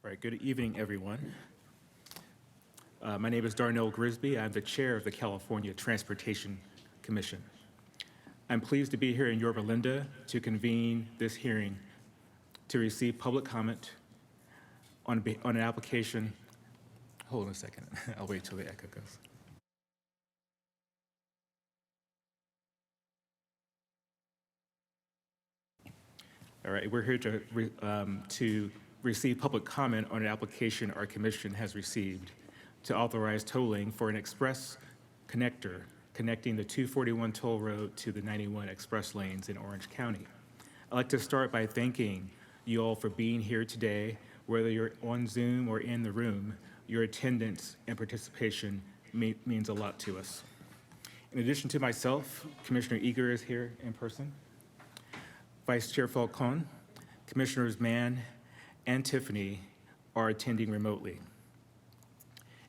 All right, good evening, everyone. My name is Darnell Grisby. I'm the chair of the California Transportation Commission. I'm pleased to be here in Yorba Linda to convene this hearing to receive public comment on an application. Hold on a second. I'll wait till the echo goes. All right, we're here to receive public comment on an application our commission has received to authorize tolling for an express connector connecting the 241 toll road to the 91 express lanes in Orange County. I'd like to start by thanking you all for being here today. Whether you're on Zoom or in the room, your attendance and participation means a lot to us. In addition to myself, Commissioner Eager is here in person. Vice Chair Falcon, Commissioners Mann and Tiffany are attending remotely.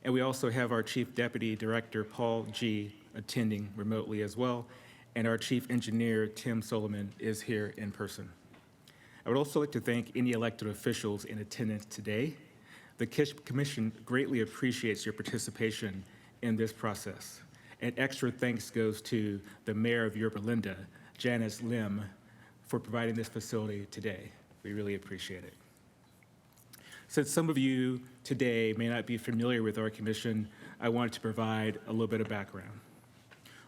And we also have our Chief Deputy Director, Paul G., attending remotely as well, and our Chief Engineer, Tim Solomon, is here in person. I would also like to thank any elected officials in attendance today. The Commission greatly appreciates your participation in this process. And extra thanks goes to the Mayor of Yorba Linda, Janice Lim, for providing this facility today. We really appreciate it. Since some of you today may not be familiar with our commission, I wanted to provide a little bit of background.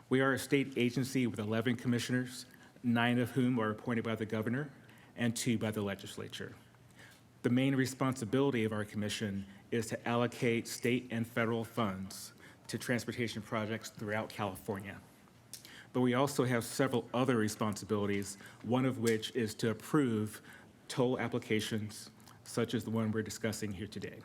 We are a state agency with 11 commissioners, 9 of whom are appointed by the governor and 2 by the legislature. The main responsibility of our commission is to allocate state and federal funds to transportation projects throughout California. But we also have several other responsibilities, one of which is to approve toll applications, such as the one we're discussing here today.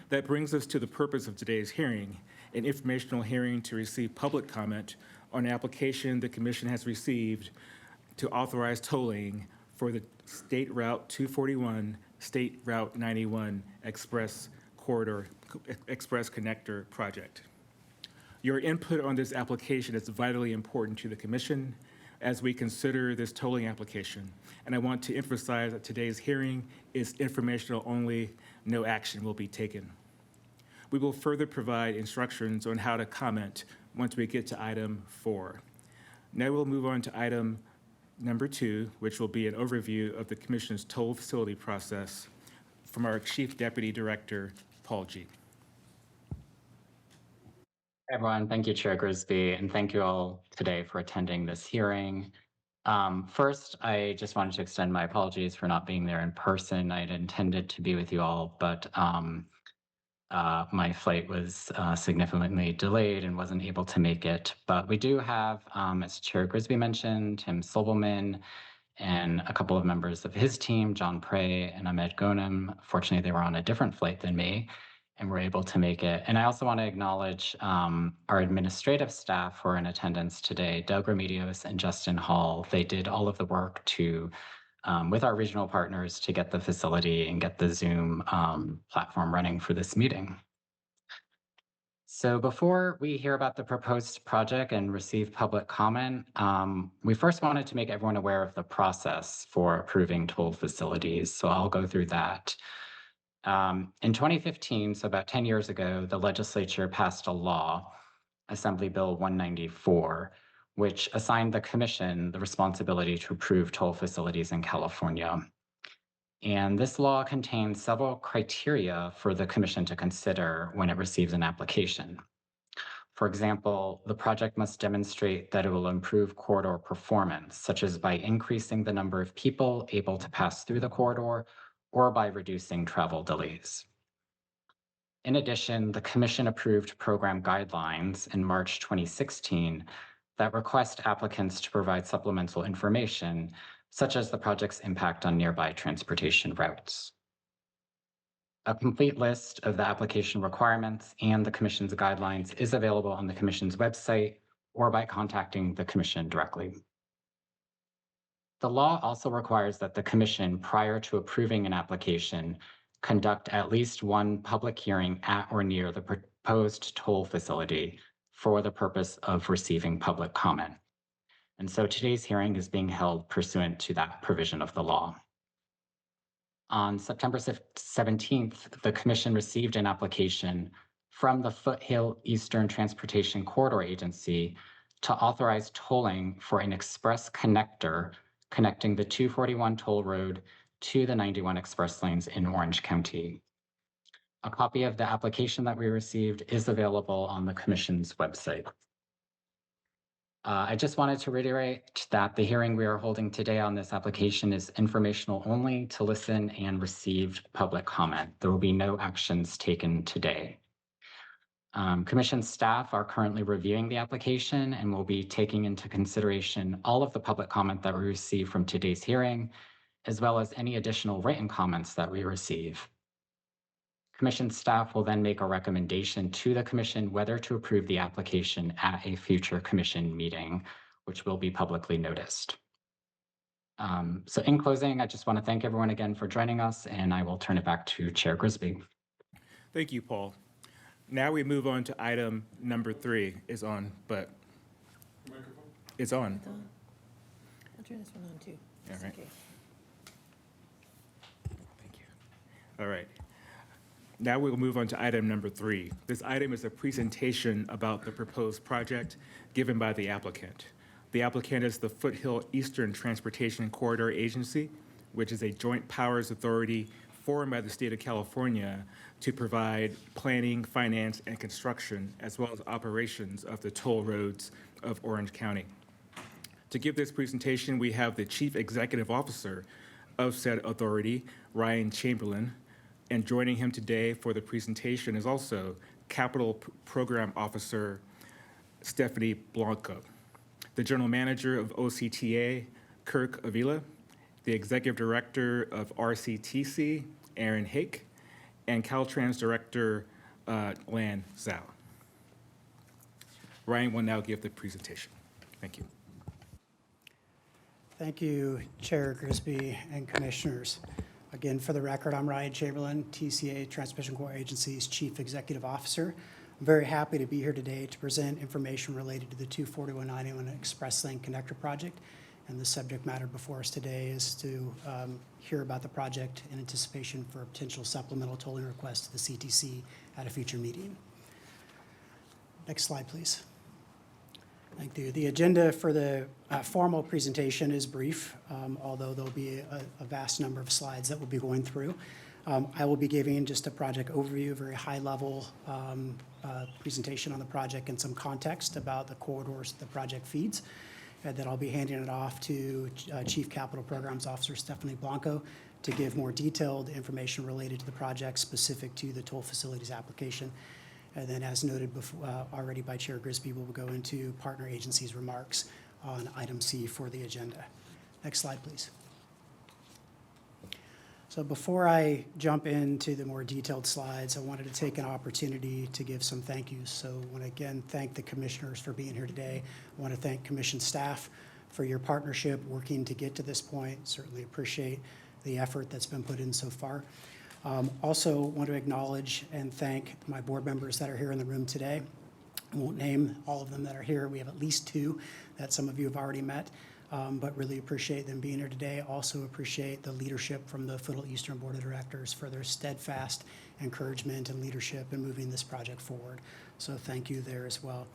That brings us to the purpose of today's hearing, an informational hearing to receive public comment on an application the Commission has received to authorize tolling for the State Route 241, State Route 91 Express Connector project. Your input on this application is vitally important to the Commission as we consider this tolling application. And I want to emphasize that today's hearing is informational only, no action will be taken. We will further provide instructions on how to comment once we get to item 4. Now we'll move on to item number 2, which will be an overview of the Commission's toll facility process from our Chief Deputy Director, Paul G. Hey everyone, thank you, Chair Grisby, and thank you all today for attending this hearing. First, I just wanted to extend my apologies for not being there in person. I had intended to be with you all, but my flight was significantly delayed and wasn't able to make it. But we do have, as Chair Grisby mentioned, Tim Sobelman and a couple of members of his team, John Prey and Ahmed Ghonem. Fortunately, they were on a different flight than me and were able to make it. And I also want to acknowledge our administrative staff who are in attendance today, Doug Remedios and Justin Hall. They did all of the work to, with our regional partners, to get the facility and get the Zoom platform running for this meeting. So before we hear about the proposed project and receive public comment, we first wanted to make everyone aware of the process for approving toll facilities. So I'll go through that. In 2015, so about 10 years ago, the legislature passed a law, Assembly Bill 194, which assigned the Commission the responsibility to approve toll facilities in California. And this law contains several criteria for the Commission to consider when it receives an application. For example, the project must demonstrate that it will improve corridor performance, such as by increasing the number of people able to pass through the corridor or by reducing travel delays. In addition, the Commission approved program guidelines in March 2016 that request applicants to provide supplemental information, such as the project's impact on nearby transportation routes. A complete list of the application requirements and the Commission's guidelines is available on the Commission's website or by contacting the Commission directly. The law also requires that the Commission, prior to approving an application, conduct at least one public hearing at or near the proposed toll facility for the purpose of receiving public comment. And so today's hearing is being held pursuant to that provision of the law. On September 17th, the Commission received an application from the Foothill Eastern Transportation Corridor Agency to authorize tolling for an express connector connecting the 241 toll road to the 91 express lanes in Orange County. A copy of the application that we received is available on the Commission's website. I just wanted to reiterate that the hearing we are holding today on this application is informational only to listen and receive public comment. There will be no actions taken today. Commission staff are currently reviewing the application and will be taking into consideration all of the public comment that we receive from today's hearing, as well as any additional written comments that we receive. Commission staff will then make a recommendation to the Commission whether to approve the application at a future Commission meeting, which will be publicly noticed. So in closing, I just want to thank everyone again for joining us, and I will turn it back to Chair Grisby. Thank you, Paul. Now we move on to item number 3. Is on, but it's on. I'll turn this one on too. All right. Okay. Thank you. All right. Now we'll move on to item number 3. This item is a presentation about the proposed project given by the applicant. The applicant is the Foothill Eastern Transportation Corridor Agency, which is a joint powers authority formed by the state of California to provide planning, finance, and construction, as well as operations of the toll roads of Orange County. To give this presentation, we have the Chief Executive Officer of said authority, Ryan Chamberlain, and joining him today for the presentation is also Capital Program Officer Stephanie Blanco, the General Manager of OCTA, Kirk Avila, the Executive Director of RCTC, Aaron Hake, and Caltrans Director, Lan Zhao. Ryan will now give the presentation. Thank you. Thank you, Chair Grisby and Commissioners. Again, for the record, I'm Ryan Chamberlain, TCA Transmission Corps Agency's Chief Executive Officer. I'm very happy to be here today to present information related to the 24191 Express Lane Connector Project. And the subject matter before us today is to hear about the project in anticipation for a potential supplemental tolling request to the CTC at a future meeting. Next slide, please. Thank you. The agenda for the formal presentation is brief, although there'll be a vast number of slides that we'll be going through. I will be giving just a project overview, a very high-level presentation on the project and some context about the corridors the project feeds. And then I'll be handing it off to Chief Capital Programs Officer Stephanie Blanco to give more detailed information related to the project specific to the toll facilities application. And then, as noted before, already by Chair Grisby, we'll go into partner agencies' remarks on item C for the agenda. Next slide, please. So before I jump into the more detailed slides, I wanted to take an opportunity to give some thank yous. So I want to again thank the commissioners for being here today. I want to thank commission staff for your partnership working to get to this point. Certainly appreciate the effort that's been put in so far. Also want to acknowledge and thank my board members that are here in the room today. I won't name all of them that are here. We have at least 2 that some of you have already met, but really appreciate them being here today. Also appreciate the leadership from the Foothill Eastern Board of Directors for their steadfast encouragement and leadership in moving this project forward. So thank you there as well.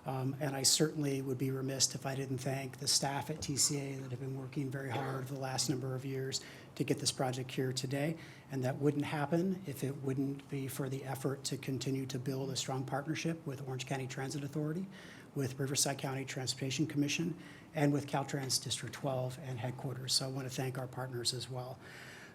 And I certainly would be remiss if I didn't thank the staff at TCA that have been working very hard for the last number of years to get this project here today. And that wouldn't happen if it wouldn't be for the effort to continue to build a strong partnership with Orange County Transit Authority, with Riverside County Transportation Commission, and with Caltrans District 12 and headquarters. So I want to thank our partners as well.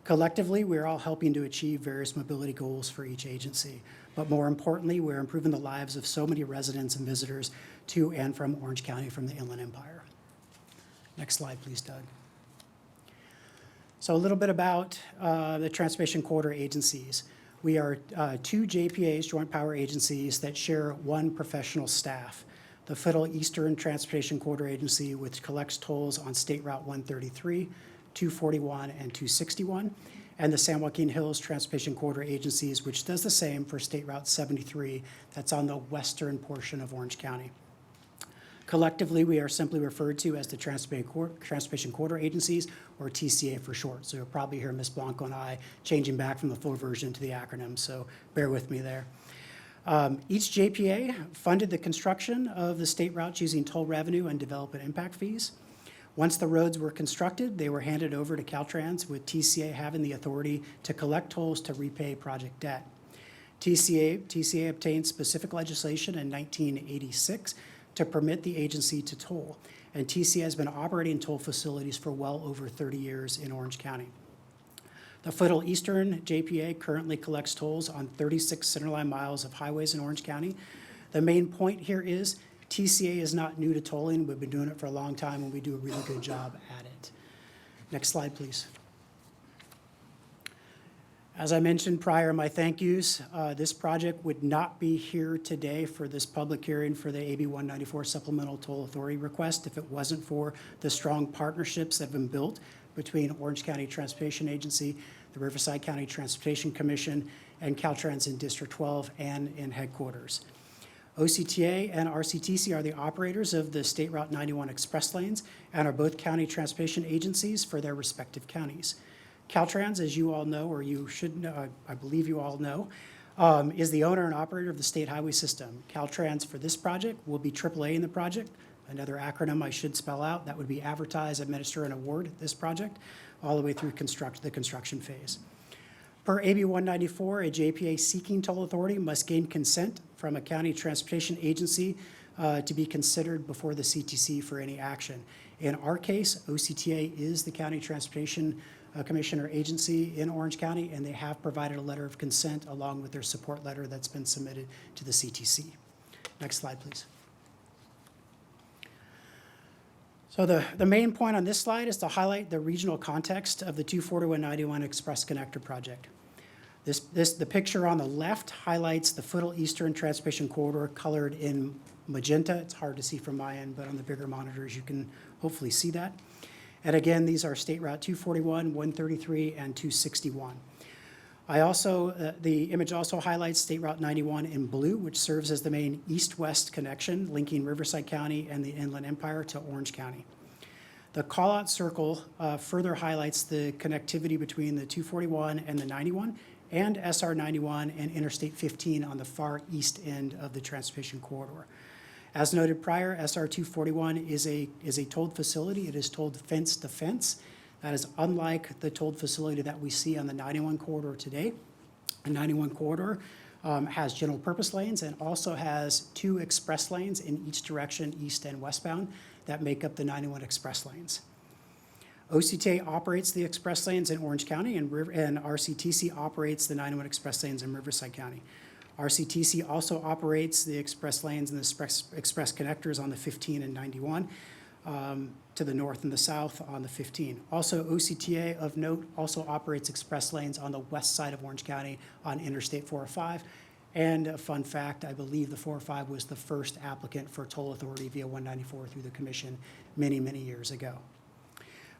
Collectively, we're all helping to achieve various mobility goals for each agency. But more importantly, we're improving the lives of so many residents and visitors to and from Orange County from the Inland Empire. Next slide, please, Doug. So a little bit about the transportation corridor agencies. We are 2 JPAs, joint power agencies, that share 1 professional staff. The Foothill Eastern Transportation Corridor Agency, which collects tolls on State Route 133, 241, and 261, and the San Joaquin Hills Transportation Corridor Agencies, which does the same for State Route 73, that's on the western portion of Orange County. Collectively, we are simply referred to as the Transportation Corridor Agencies, or TCA for short. So you'll probably hear Ms. Blanco and I changing back from the full version to the acronym, so bear with me there. Each JPA funded the construction of the state routes using toll revenue and development impact fees. Once the roads were constructed, they were handed over to Caltrans, with TCA having the authority to collect tolls to repay project debt. TCA obtained specific legislation in 1986 to permit the agency to toll, and TCA has been operating toll facilities for well over 30 years in Orange County. The Foothills Eastern JPA currently collects tolls on 36 centerline miles of highways in Orange County. The main point here is TCA is not new to tolling. We've been doing it for a long time, and we do a really good job at it. Next slide, please. As I mentioned prior in my thank yous, this project would not be here today for this public hearing for the AB 194 Supplemental Toll Authority request if it wasn't for the strong partnerships that have been built between Orange County Transportation Agency, the Riverside County Transportation Commission, and Caltrans in District 12 and in headquarters. OCTA and RCTC are the operators of the State Route 91 express lanes and are both county transportation agencies for their respective counties. Caltrans, as you all know, or you should know, I believe you all know, is the owner and operator of the state highway system. Caltrans for this project will be AAA in the project. Another acronym I should spell out, that would be advertise, administer, and award this project, all the way through the construction phase. Per AB 194, a JPA seeking toll authority must gain consent from a county transportation agency to be considered before the CTC for any action. In our case, OCTA is the county transportation commissioner agency in Orange County, and they have provided a letter of consent along with their support letter that's been submitted to the CTC. Next slide, please. So the main point on this slide is to highlight the regional context of the 24191 Express Connector project. The picture on the left highlights the Foothills Eastern Transportation Corridor colored in magenta. It's hard to see from my end, but on the bigger monitors you can hopefully see that. And again, these are State Route 241, 133, and 261. The image also highlights State Route 91 in blue, which serves as the main east-west connection linking Riverside County and the Inland Empire to Orange County. The call-out circle further highlights the connectivity between the 241 and the 91 and SR 91 and Interstate 15 on the far east end of the transportation corridor. As noted prior, SR 241 is a tolled facility. It is tolled fence to fence. That is unlike the tolled facility that we see on the 91 corridor today. The 91 corridor has general purpose lanes and also has 2 express lanes in each direction, east and westbound, that make up the 91 express lanes. OCTA operates the express lanes in Orange County, and RCTC operates the 91 express lanes in Riverside County. RCTC also operates the express lanes and the express connectors on the 15 and 91 to the north and the south on the 15. Also, OCTA of note also operates express lanes on the west side of Orange County on Interstate 405. And a fun fact, I believe the 405 was the first applicant for toll authority via 194 through the commission many, many years ago.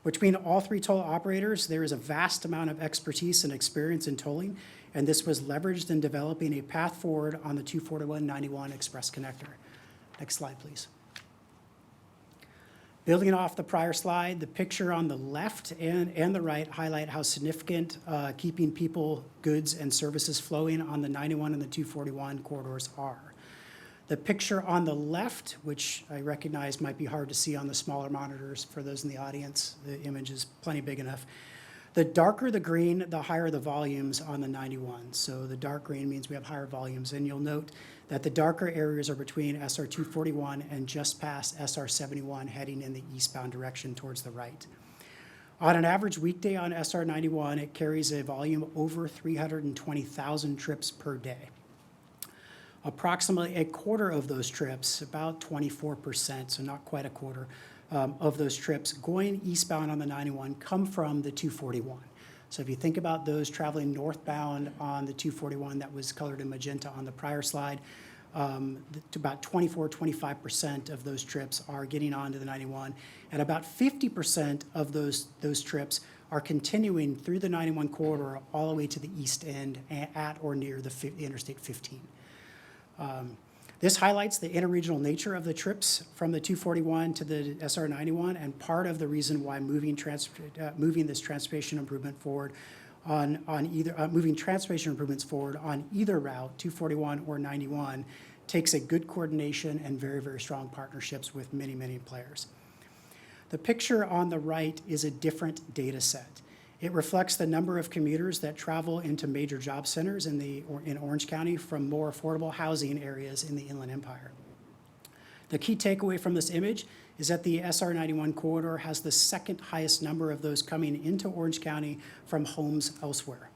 Between all 3 toll operators, there is a vast amount of expertise and experience in tolling, and this was leveraged in developing a path forward on the 24191 Express Connector. Next slide, please. Building off the prior slide, the picture on the left and the right highlight how significant keeping people, goods, and services flowing on the 91 and the 241 corridors are. The picture on the left, which I recognize might be hard to see on the smaller monitors for those in the audience, the image is plenty big enough. The darker the green, the higher the volumes on the 91. So the dark green means we have higher volumes, and you'll note that the darker areas are between SR 241 and just past SR 71 heading in the eastbound direction towards the right. On an average weekday on SR 91, it carries a volume over 320,000 trips per day. Approximately a quarter of those trips, about 24%, so not quite a quarter, of those trips going eastbound on the 91 come from the 241. So if you think about those traveling northbound on the 241 that was colored in magenta on the prior slide, about 25% of those trips are getting onto the 91, and about 50% of those trips are continuing through the 91 corridor all the way to the east end at or near the Interstate 15. This highlights the interregional nature of the trips from the 241 to the SR 91, and part of the reason why moving this transportation improvement forward moving transportation improvements forward on either route, 241 or 91, takes a good coordination and very, very strong partnerships with many, many players. The picture on the right is a different data set. It reflects the number of commuters that travel into major job centers in Orange County from more affordable housing areas in the Inland Empire. The key takeaway from this image is that the SR 91 corridor has the second highest number of those coming into Orange County from homes elsewhere.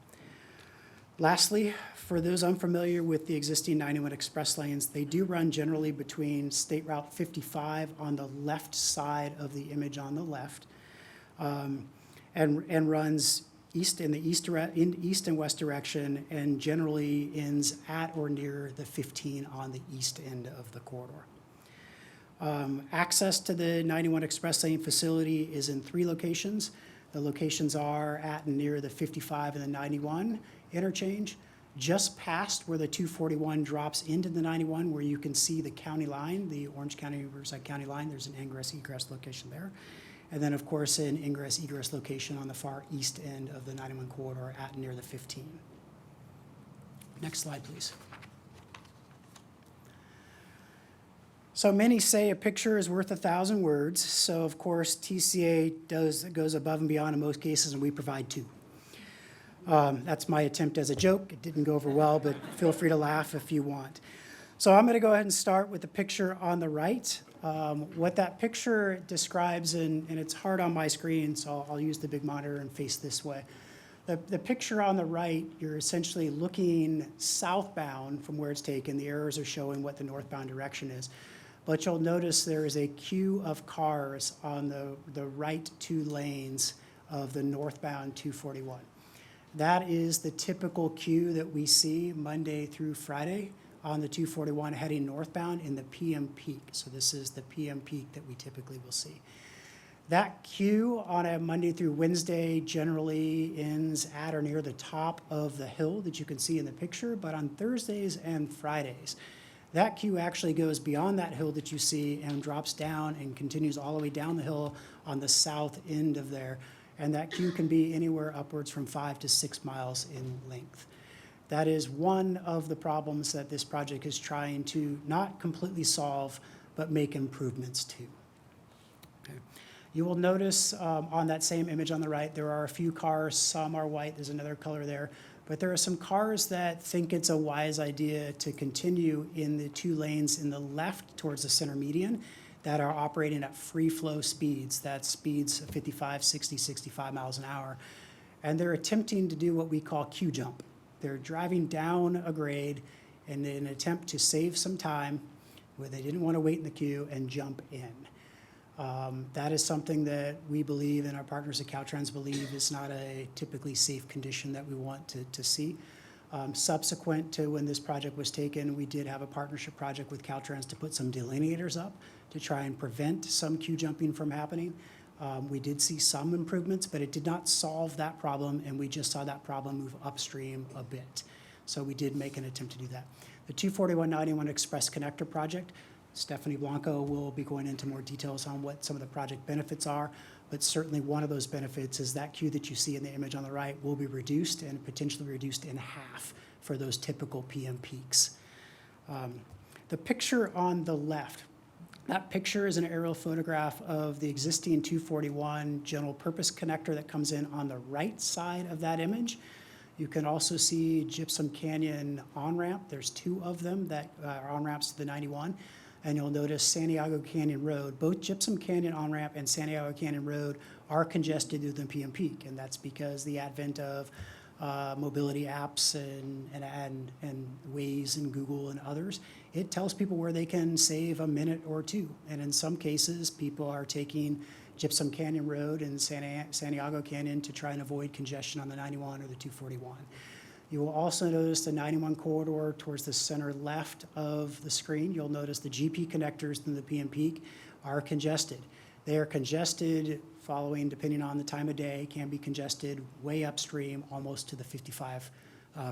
Lastly, for those unfamiliar with the existing 91 express lanes, they do run generally between State Route 55 on the left side of the image on the left, and runs east in the east and west direction, and generally ends at or near the 15 on the east end of the corridor. Access to the 91 Express Lane facility is in 3 locations. The locations are at and near the 55 and the 91 interchange, just past where the 241 drops into the 91, where you can see the county line, the Orange County Riverside County line. There's an ingress-egress location there. And then, of course, an ingress-egress location on the far east end of the 91 corridor at near the 15. Next slide, please. So many say a picture is worth 1,000 words. So, of course, TCA goes above and beyond in most cases, and we provide 2. That's my attempt as a joke. It didn't go over well, but feel free to laugh if you want. So I'm going to go ahead and start with the picture on the right. What that picture describes, and it's hard on my screen, so I'll use the big monitor and face this way. The picture on the right, you're essentially looking southbound from where it's taken. The arrows are showing what the northbound direction is. But you'll notice there is a queue of cars on the right 2 lanes of the northbound 241. That is the typical queue that we see Monday through Friday on the 241 heading northbound in the PM peak. So this is the PM peak that we typically will see. That queue on a Monday through Wednesday generally ends at or near the top of the hill that you can see in the picture, but on Thursdays and Fridays, that queue actually goes beyond that hill that you see and drops down and continues all the way down the hill on the south end of there. And that queue can be anywhere upwards from 5 to 6 miles in length. That is one of the problems that this project is trying to not completely solve, but make improvements to. Okay. You will notice on that same image on the right, there are a few cars. Some are white. There's another color there. But there are some cars that think it's a wise idea to continue in the 2 lanes in the left towards the center median that are operating at free flow speeds. That's speeds of 55, 60, 65 miles an hour. And they're attempting to do what we call queue jump. They're driving down a grade in an attempt to save some time where they didn't want to wait in the queue and jump in. That is something that we believe, and our partners at Caltrans believe, is not a typically safe condition that we want to see. Subsequent to when this project was taken, we did have a partnership project with Caltrans to put some delineators up to try and prevent some queue jumping from happening. We did see some improvements, but it did not solve that problem, and we just saw that problem move upstream a bit. So we did make an attempt to do that. The 241-91 Express Connector project, Stephanie Blanco will be going into more details on what some of the project benefits are, but certainly one of those benefits is that queue that you see in the image on the right will be reduced and potentially reduced in half for those typical PM peaks. The picture on the left, that picture is an aerial photograph of the existing 241 general purpose connector that comes in on the right side of that image. You can also see Gypsum Canyon on-ramp. There's 2 of them that are on-ramps to the 91. And you'll notice Santiago Canyon Road. Both Gypsum Canyon on-ramp and Santiago Canyon Road are congested through the PM peak, and that's because the advent of mobility apps and Waze and Google and others. It tells people where they can save a minute or 2, and in some cases, people are taking Gypsum Canyon Road and Santiago Canyon to try and avoid congestion on the 91 or the 241. You will also notice the 91 corridor towards the center left of the screen. You'll notice the GP connectors in the PM peak are congested. They are congested following, depending on the time of day, can be congested way upstream, almost to the 55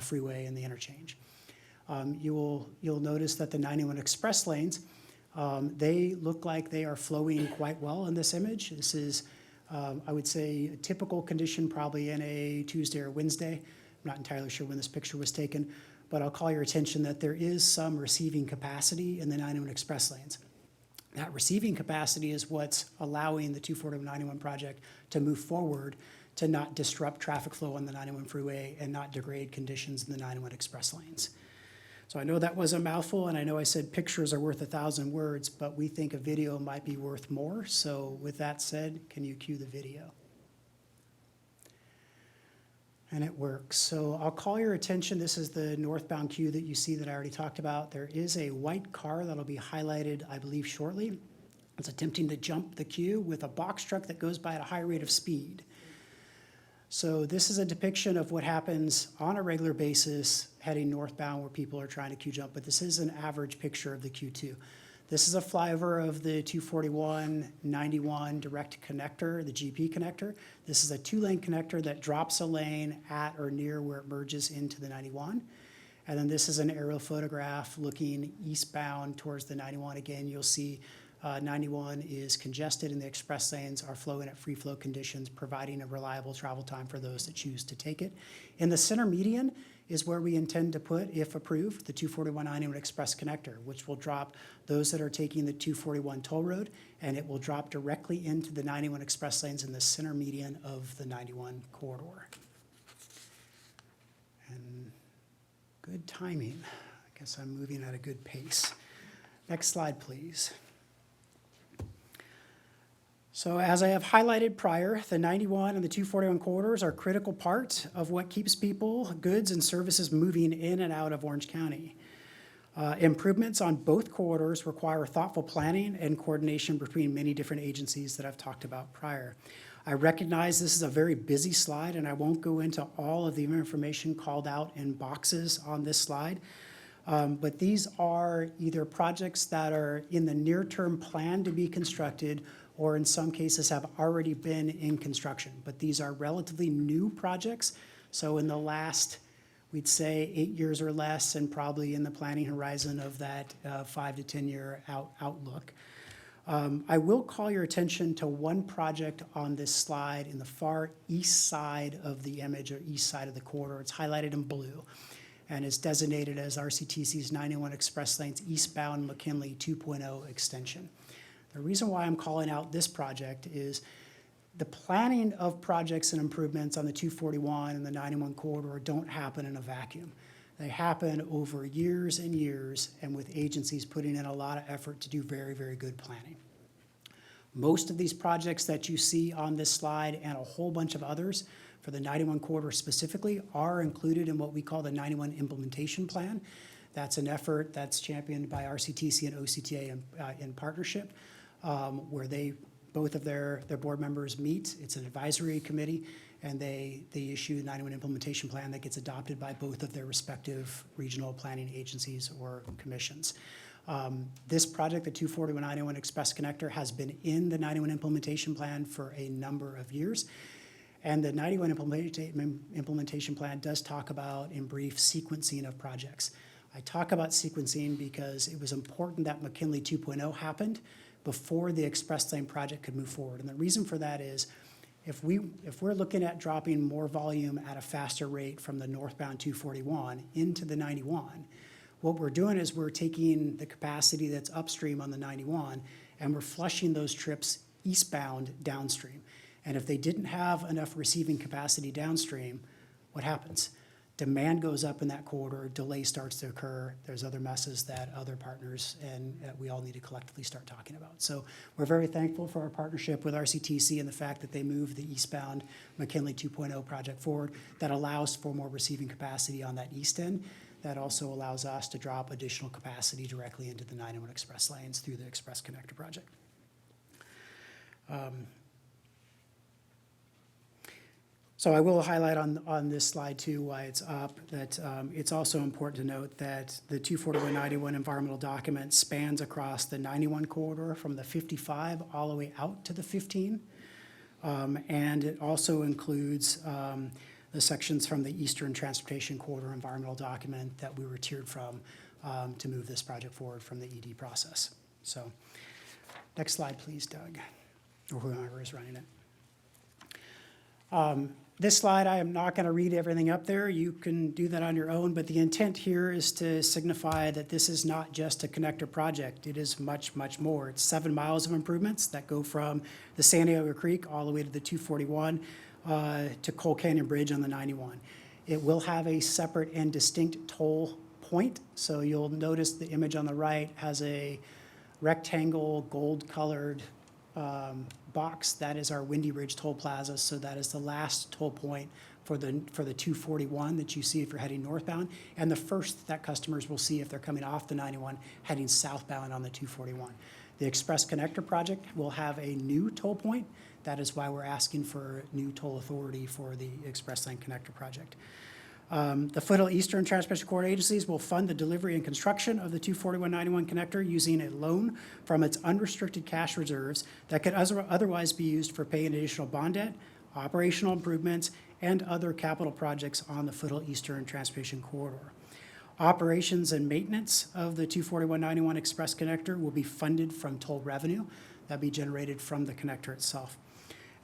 freeway and the interchange. You'll notice that the 91 express lanes, they look like they are flowing quite well in this image. This is, I would say, a typical condition probably in a Tuesday or Wednesday. I'm not entirely sure when this picture was taken, but I'll call your attention that there is some receiving capacity in the 91 express lanes. That receiving capacity is what's allowing the 241-91 project to move forward, to not disrupt traffic flow on the 91 freeway and not degrade conditions in the 91 express lanes. So I know that was a mouthful, and I know I said pictures are worth 1,000 words, but we think a video might be worth more. So with that said, can you cue the video? And it works. So I'll call your attention. This is the northbound queue that you see that I already talked about. There is a white car that'll be highlighted, I believe, shortly. It's attempting to jump the queue with a box truck that goes by at a high rate of speed. So this is a depiction of what happens on a regular basis heading northbound where people are trying to queue jump, but this is an average picture of the Q2. This is a flyover of the 241-91 direct connector, the GP connector. This is a two-lane connector that drops a lane at or near where it merges into the 91. And then this is an aerial photograph looking eastbound towards the 91. Again, you'll see 91 is congested and the express lanes are flowing at free flow conditions, providing a reliable travel time for those that choose to take it. In the center median is where we intend to put, if approved, the 241-91 express connector, which will drop those that are taking the 241 toll road, and it will drop directly into the 91 express lanes in the center median of the 91 corridor. And good timing. I guess I'm moving at a good pace. Next slide, please. So as I have highlighted prior, the 91 and the 241 corridors are a critical part of what keeps people, goods, and services moving in and out of Orange County. Improvements on both corridors require thoughtful planning and coordination between many different agencies that I've talked about prior. I recognize this is a very busy slide, and I won't go into all of the information called out in boxes on this slide. But these are either projects that are in the near-term plan to be constructed or in some cases have already been in construction. But these are relatively new projects. So in the last, we'd say 8 years or less, and probably in the planning horizon of that 5 to 10 year outlook. I will call your attention to one project on this slide in the far east side of the image, or east side of the corridor. It's highlighted in blue and is designated as RCTC's 91 Express Lanes eastbound McKinley 2.0 extension. The reason why I'm calling out this project is the planning of projects and improvements on the 241 and the 91 corridor don't happen in a vacuum. They happen over years and years, and with agencies putting in a lot of effort to do very, very good planning. Most of these projects that you see on this slide and a whole bunch of others for the 91 corridor specifically are included in what we call the 91 implementation plan. That's an effort that's championed by RCTC and OCTA in partnership, where both of their board members meet. It's an advisory committee, and they issue the 91 implementation plan that gets adopted by both of their respective regional planning agencies or commissions. This project, the 241-91 Express Connector, has been in the 91 implementation plan for a number of years. And the 91 implementation plan does talk about, in brief, sequencing of projects. I talk about sequencing because it was important that McKinley 2.0 happened before the Express Lane project could move forward. And the reason for that is if we're looking at dropping more volume at a faster rate from the northbound 241 into the 91, what we're doing is we're taking the capacity that's upstream on the 91 and we're flushing those trips eastbound downstream. And if they didn't have enough receiving capacity downstream, what happens? Demand goes up in that corridor, delay starts to occur. There's other messes that other partners and we all need to collectively start talking about. So we're very thankful for our partnership with RCTC and the fact that they moved the eastbound McKinley 2.0 project forward. That allows for more receiving capacity on that east end. That also allows us to drop additional capacity directly into the 91 Express lanes through the Express Connector project. So I will highlight on this slide too why it's up, that it's also important to note that the 241-91 environmental document spans across the 91 corridor from the 55 all the way out to the 15. And it also includes the sections from the Eastern Transportation Corridor environmental document that we were tiered from to move this project forward from the ED process. So next slide, please, Doug, or whoever is running it. This slide, I am not going to read everything up there. You can do that on your own, but the intent here is to signify that this is not just a connector project. It is much, much more. It's 7 miles of improvements that go from the San Diego Creek all the way to the 241 to Cole Canyon Bridge on the 91. It will have a separate and distinct toll point. So you'll notice the image on the right has a rectangle, gold-colored box. That is our Windy Ridge Toll Plaza. So that is the last toll point for the 241 that you see if you're heading northbound, and the first that customers will see if they're coming off the 91 heading southbound on the 241. The Express Connector project will have a new toll point. That is why we're asking for new toll authority for the Express Lane Connector project. The Foothill Eastern Transportation Corridor agencies will fund the delivery and construction of the 241-91 connector using a loan from its unrestricted cash reserves that could otherwise be used for paying additional bond debt, operational improvements, and other capital projects on the Foothill Eastern Transportation Corridor. Operations and maintenance of the 241-91 Express Connector will be funded from toll revenue that be generated from the connector itself.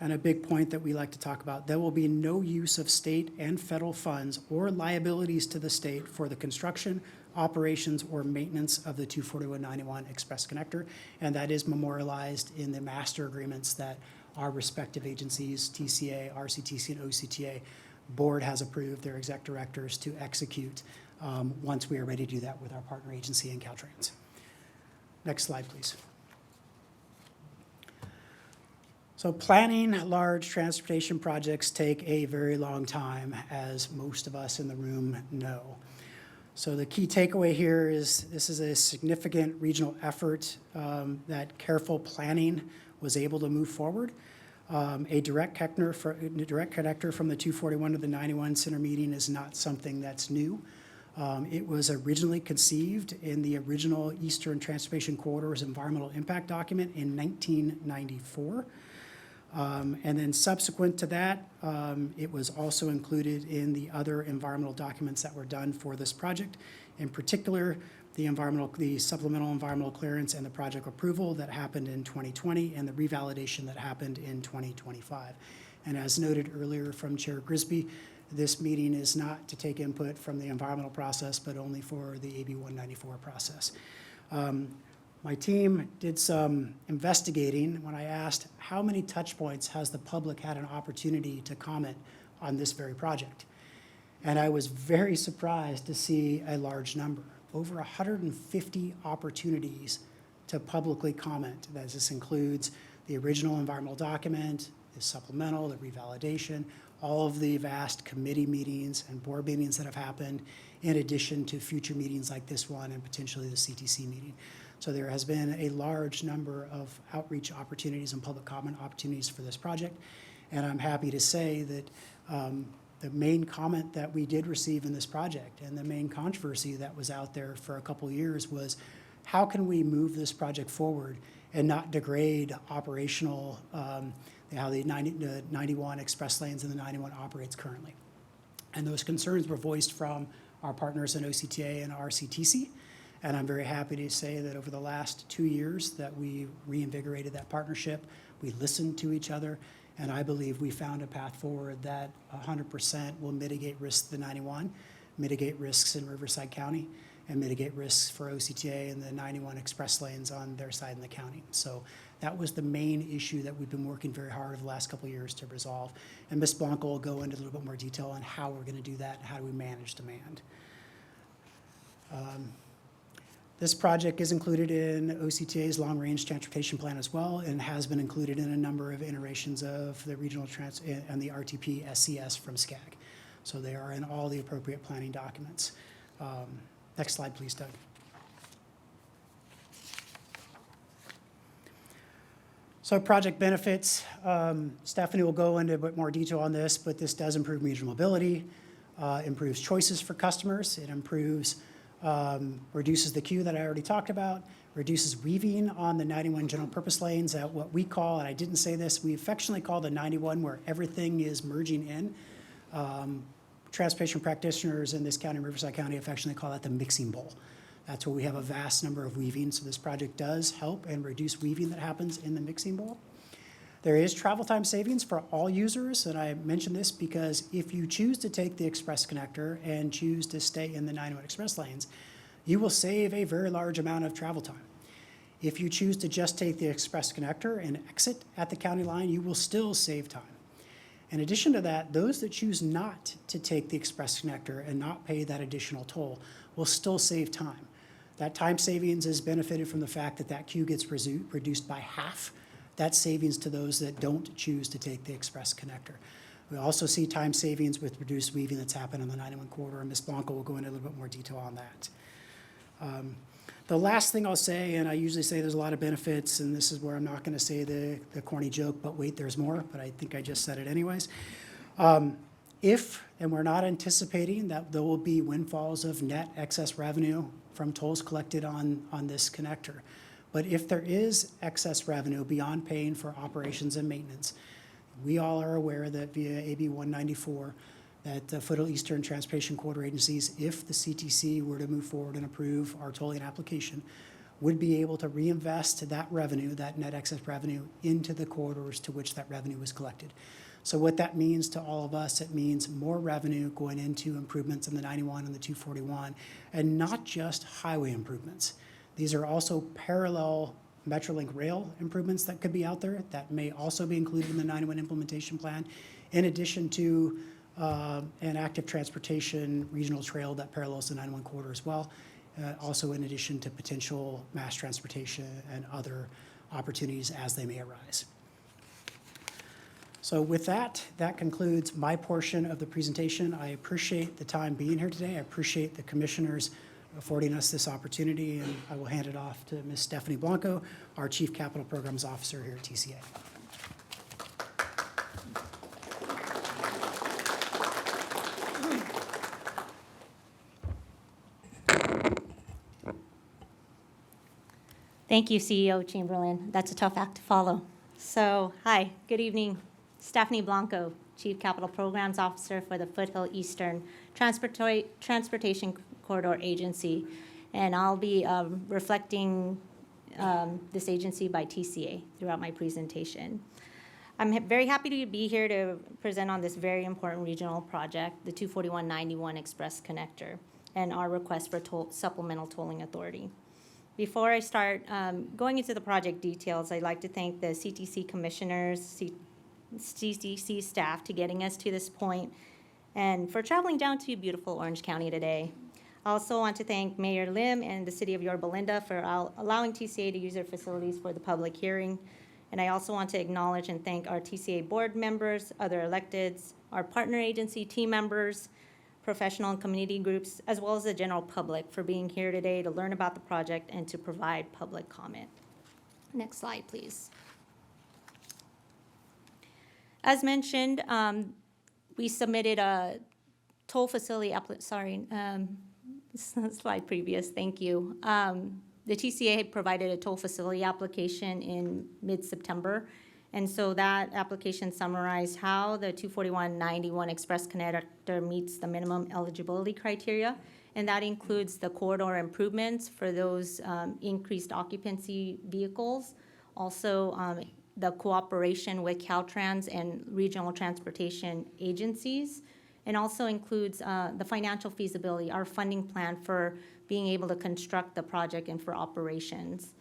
And a big point that we like to talk about, there will be no use of state and federal funds or liabilities to the state for the construction, operations, or maintenance of the 241-91 Express Connector, and that is memorialized in the master agreements that our respective agencies, TCA, RCTC, and OCTA, board has approved their exec directors to execute once we are ready to do that with our partner agency in Caltrans. Next slide, please. So planning large transportation projects take a very long time, as most of us in the room know. So the key takeaway here is this is a significant regional effort that careful planning was able to move forward. A direct connector from the 241 to the 91 center meeting is not something that's new. It was originally conceived in the original Eastern Transportation Corridor's environmental impact document in 1994. And then subsequent to that, it was also included in the other environmental documents that were done for this project. In particular, the supplemental environmental clearance and the project approval that happened in 2020 and the revalidation that happened in 2025. And as noted earlier from Chair Grisby, this meeting is not to take input from the environmental process, but only for the AB 194 process. My team did some investigating when I asked how many touch points has the public had an opportunity to comment on this very project. And I was very surprised to see a large number, over 150 opportunities to publicly comment. This includes the original environmental document, the supplemental, the revalidation, all of the vast committee meetings and board meetings that have happened, in addition to future meetings like this one and potentially the CTC meeting. So there has been a large number of outreach opportunities and public comment opportunities for this project. And I'm happy to say that the main comment that we did receive in this project and the main controversy that was out there for a couple of years was, how can we move this project forward and not degrade operational, how the 91 express lanes and the 91 operates currently? And those concerns were voiced from our partners in OCTA and RCTC. And I'm very happy to say that over the last 2 years that we reinvigorated that partnership, we listened to each other, and I believe we found a path forward that 100% will mitigate risks to the 91, mitigate risks in Riverside County, and mitigate risks for OCTA and the 91 express lanes on their side in the county. So that was the main issue that we've been working very hard over the last couple of years to resolve. And Ms. Blanco will go into a little bit more detail on how we're going to do that and how do we manage demand. This project is included in OCTA's long-range transportation plan as well, and has been included in a number of iterations of the regional and the RTP SCS from SCAG. So they are in all the appropriate planning documents. Next slide, please, Doug. So project benefits, Stephanie will go into a bit more detail on this, but this does improve regional mobility, improves choices for customers, it improves reduces the queue that I already talked about, reduces weaving on the 91 general purpose lanes at what we call, and I didn't say this, we affectionately call the 91 where everything is merging in. Transportation practitioners in this county, Riverside County, affectionately call that the mixing bowl. That's where we have a vast number of weaving, so this project does help and reduce weaving that happens in the mixing bowl. There is travel time savings for all users, and I mention this because if you choose to take the express connector and choose to stay in the 91 express lanes, you will save a very large amount of travel time. If you choose to just take the express connector and exit at the county line, you will still save time. In addition to that, those that choose not to take the express connector and not pay that additional toll will still save time. That time savings is benefited from the fact that that queue gets reduced by half. That's savings to those that don't choose to take the express connector. We also see time savings with reduced weaving that's happened on the 91 corridor, and Ms. Blanco will go into a little bit more detail on that. The last thing I'll say, and I usually say there's a lot of benefits, and this is where I'm not going to say the corny joke, but wait, there's more, but I think I just said it anyways. If, and we're not anticipating that there will be windfalls of net excess revenue from tolls collected on this connector, but if there is excess revenue beyond paying for operations and maintenance, we all are aware that via AB 194, that the Foothill Eastern Transportation Corridor agencies, if the CTC were to move forward and approve our tolling application, would be able to reinvest that revenue, that net excess revenue, into the corridors to which that revenue was collected. So what that means to all of us, it means more revenue going into improvements in the 91 and the 241, and not just highway improvements. These are also parallel Metrolink rail improvements that could be out there that may also be included in the 91 implementation plan, in addition to an active transportation regional trail that parallels the 91 corridor as well, also in addition to potential mass transportation and other opportunities as they may arise. So with that, that concludes my portion of the presentation. I appreciate the time being here today. I appreciate the commissioners affording us this opportunity, and I will hand it off to Ms. Stephanie Blanco, our Chief Capital Programs Officer here at TCA. Thank you, CEO Chamberlain. That's a tough act to follow. So, hi, good evening. Stephanie Blanco, Chief Capital Programs Officer for the Foothill Eastern Transportation Corridor Agency, and I'll be reflecting this agency by TCA throughout my presentation. I'm very happy to be here to present on this very important regional project, the 241-91 Express Connector, and our request for supplemental tolling authority. Before I start going into the project details, I'd like to thank the CTC commissioners, CTC staff to getting us to this point, and for traveling down to beautiful Orange County today. I also want to thank Mayor Lim and the City of Yorba Linda for allowing TCA to use their facilities for the public hearing. And I also want to acknowledge and thank our TCA board members, other electeds, our partner agency team members, professional and community groups, as well as the general public for being here today to learn about the project and to provide public comment. Next slide, please. As mentioned, we submitted a toll facility slide previous, thank you. The TCA provided a toll facility application in mid-September, and so that application summarized how the 241-91 Express Connector meets the minimum eligibility criteria, and that includes the corridor improvements for those increased occupancy vehicles, also the cooperation with Caltrans and regional transportation agencies, and also includes the financial feasibility, our funding plan for being able to construct the project and for operations.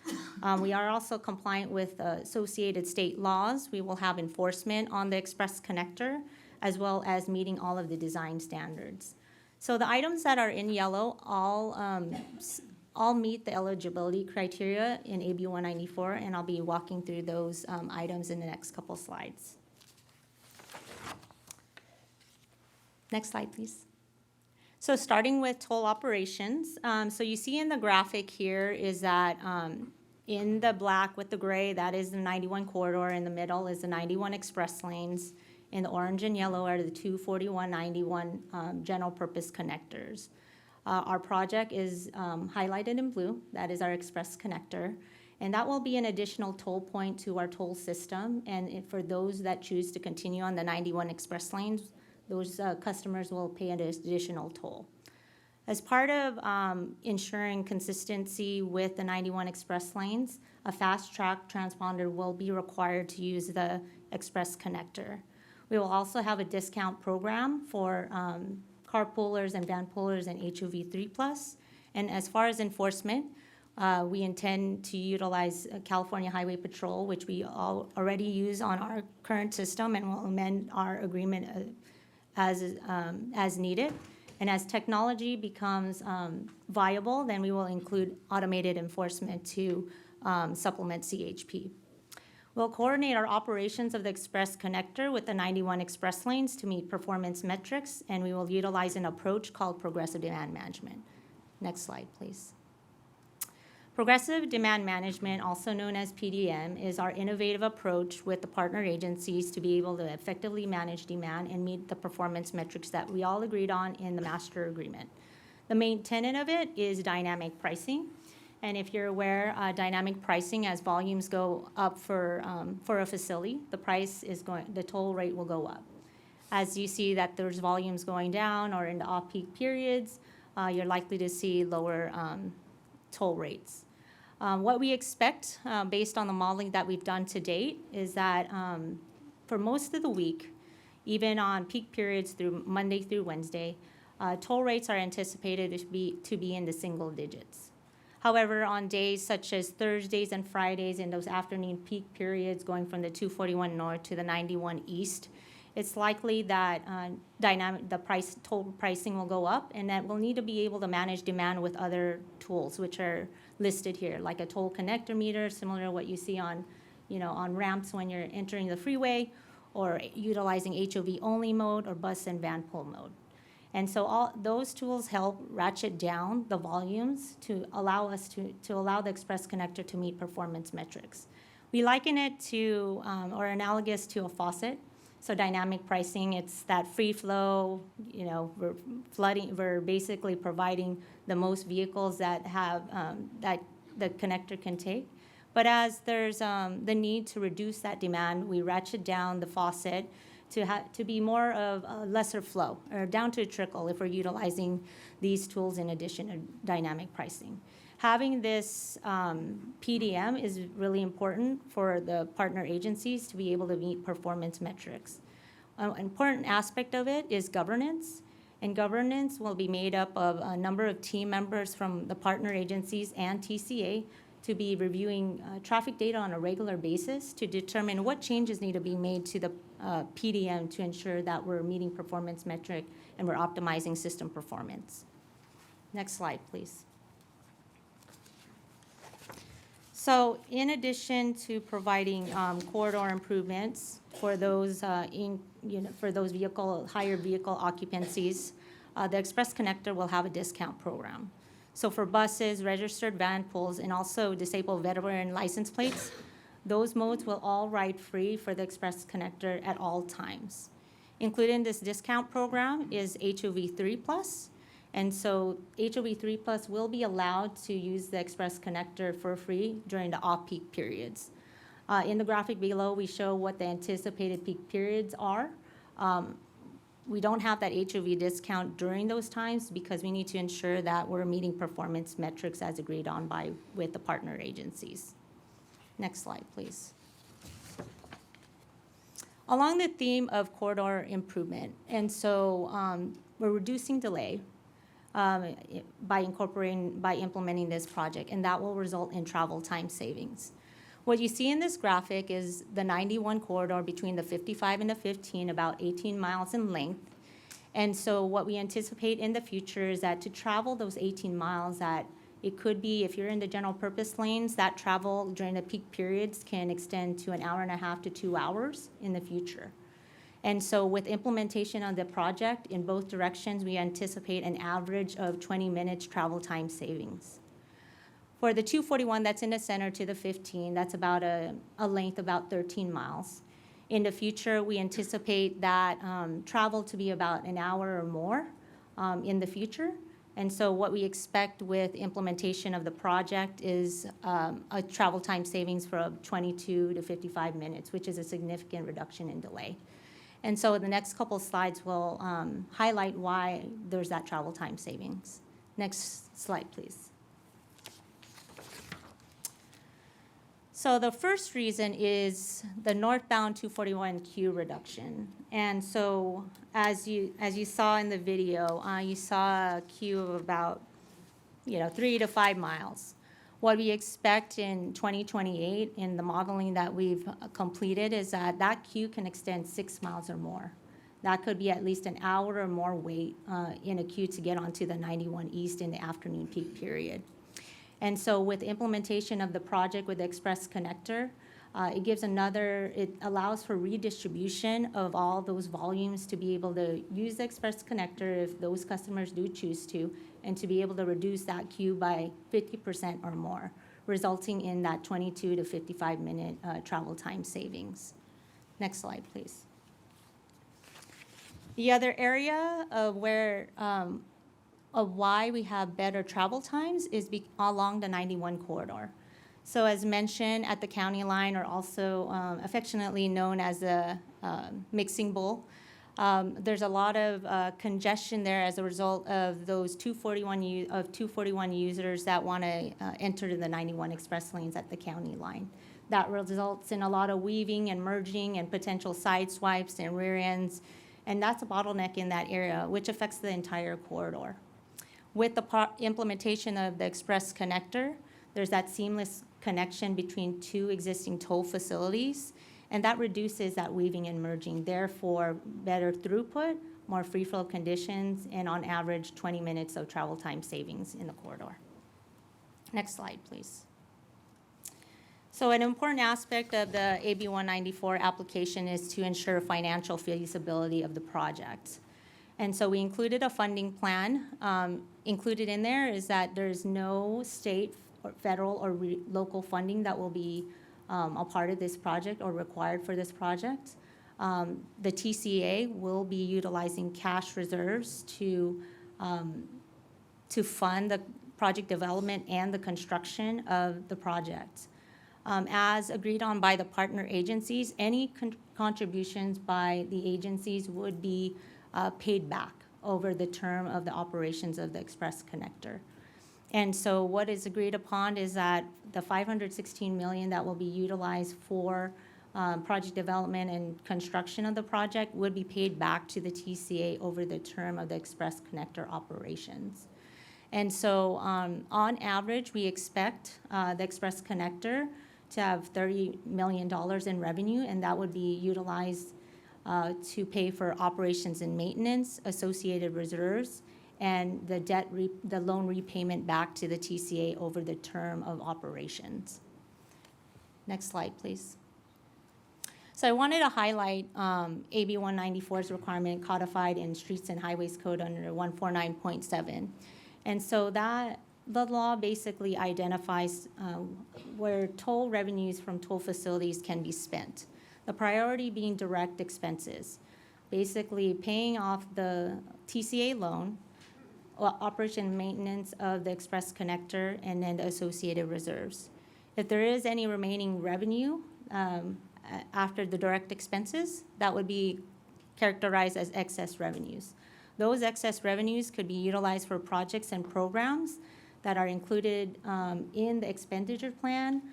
We are also compliant with associated state laws. We will have enforcement on the Express Connector, as well as meeting all of the design standards. So the items that are in yellow all meet the eligibility criteria in AB 194, and I'll be walking through those items in the next couple slides. Next slide, please. So starting with toll operations, so you see in the graphic here is that in the black with the gray, that is the 91 corridor. In the middle is the 91 express lanes. In the orange and yellow are the 241-91 general purpose connectors. Our project is highlighted in blue. That is our express connector. And that will be an additional toll point to our toll system. And for those that choose to continue on the 91 express lanes, those customers will pay an additional toll. As part of ensuring consistency with the 91 express lanes, a fast-track transponder will be required to use the express connector. We will also have a discount program for carpoolers and van pullers and HOV 3+. And as far as enforcement, we intend to utilize California Highway Patrol, which we already use on our current system, and will amend our agreement as needed. And as technology becomes viable, then we will include automated enforcement to supplement CHP. We'll coordinate our operations of the express connector with the 91 express lanes to meet performance metrics, and we will utilize an approach called progressive demand management. Next slide, please. Progressive demand management, also known as PDM, is our innovative approach with the partner agencies to be able to effectively manage demand and meet the performance metrics that we all agreed on in the master agreement. The main tenet of it is dynamic pricing. And if you're aware, dynamic pricing, as volumes go up for a facility, the toll rate will go up. As you see that there's volumes going down or in the off-peak periods, you're likely to see lower toll rates. What we expect, based on the modeling that we've done to date, is that for most of the week, even on peak periods through Monday through Wednesday, toll rates are anticipated to be in the single digits. However, on days such as Thursdays and Fridays in those afternoon peak periods going from the 241 North to the 91 East, it's likely that toll pricing will go up, and that we'll need to be able to manage demand with other tools, which are listed here, like a toll connector meter, similar to what you see on ramps when you're entering the freeway, or utilizing HOV only mode or bus and van pull mode. And so all those tools help ratchet down the volumes to allow us to allow the express connector to meet performance metrics. We liken it to, or analogous to a faucet. So dynamic pricing, it's that free flow, we're basically providing the most vehicles that have, that the connector can take. But as there's the need to reduce that demand, we ratchet down the faucet to be more of a lesser flow, or down to a trickle if we're utilizing these tools in addition to dynamic pricing. Having this PDM is really important for the partner agencies to be able to meet performance metrics. An important aspect of it is governance, and governance will be made up of a number of team members from the partner agencies and TCA to be reviewing traffic data on a regular basis to determine what changes need to be made to the PDM to ensure that we're meeting performance metric and we're optimizing system performance. Next slide, please. So in addition to providing corridor improvements for those higher vehicle occupancies, the Express Connector will have a discount program. So for buses, registered van pulls, and also disabled veteran license plates, those modes will all ride free for the Express Connector at all times. Included in this discount program is HOV 3+, and so HOV 3+ will be allowed to use the Express Connector for free during the off-peak periods. In the graphic below, we show what the anticipated peak periods are. We don't have that HOV discount during those times because we need to ensure that we're meeting performance metrics as agreed on with the partner agencies. Next slide, please. Along the theme of corridor improvement, and so we're reducing delay by implementing this project, and that will result in travel time savings. What you see in this graphic is the 91 corridor between the 55 and the 15, about 18 miles in length. And so what we anticipate in the future is that to travel those 18 miles, that it could be, if you're in the general purpose lanes, that travel during the peak periods can extend to an hour and a half to 2 hours in the future. And so with implementation of the project in both directions, we anticipate an average of 20 minutes travel time savings. For the 241 that's in the center to the 15, that's about a length about 13 miles. In the future, we anticipate that travel to be about an hour or more in the future. And so what we expect with implementation of the project is a travel time savings for 22 to 55 minutes, which is a significant reduction in delay. And so the next couple slides will highlight why there's that travel time savings. Next slide, please. So the first reason is the northbound 241 queue reduction. And so as you saw in the video, you saw a queue of about 3 to 5 miles. What we expect in 2028 in the modeling that we've completed is that that queue can extend 6 miles or more. That could be at least an hour or more wait in a queue to get onto the 91 East in the afternoon peak period. And so with implementation of the project with the Express Connector, it allows for redistribution of all those volumes to be able to use the Express Connector if those customers do choose to, and to be able to reduce that queue by 50% or more, resulting in that 22 to 55-minute travel time savings. Next slide, please. The other area of why we have better travel times is along the 91 corridor. So as mentioned, at the county line, or also affectionately known as the mixing bowl, there's a lot of congestion there as a result of those 241 users that want to enter the 91 express lanes at the county line. That results in a lot of weaving and merging and potential side swipes and rear ends, and that's a bottleneck in that area, which affects the entire corridor. With the implementation of the Express Connector, there's that seamless connection between two existing toll facilities, and that reduces that weaving and merging, therefore better throughput, more free flow conditions, and on average 20 minutes of travel time savings in the corridor. Next slide, please. So an important aspect of the AB 194 application is to ensure financial feasibility of the project. And so we included a funding plan. Included in there is that there's no state, or federal, or local funding that will be a part of this project or required for this project. The TCA will be utilizing cash reserves to fund the project development and the construction of the project. As agreed on by the partner agencies, any contributions by the agencies would be paid back over the term of the operations of the Express Connector. And so what is agreed upon is that the $516 million that will be utilized for project development and construction of the project would be paid back to the TCA over the term of the Express Connector operations. And so on average, we expect the Express Connector to have $30 million in revenue, and that would be utilized to pay for operations and maintenance, associated reserves, and the loan repayment back to the TCA over the term of operations. Next slide, please. So I wanted to highlight AB 194's requirement codified in Streets and Highways Code under 149.7. And so the law basically identifies where toll revenues from toll facilities can be spent. The priority being direct expenses, basically paying off the TCA loan, operation and maintenance of the Express Connector, and then the associated reserves. If there is any remaining revenue after the direct expenses, that would be characterized as excess revenues. Those excess revenues could be utilized for projects and programs that are included in the expenditure plan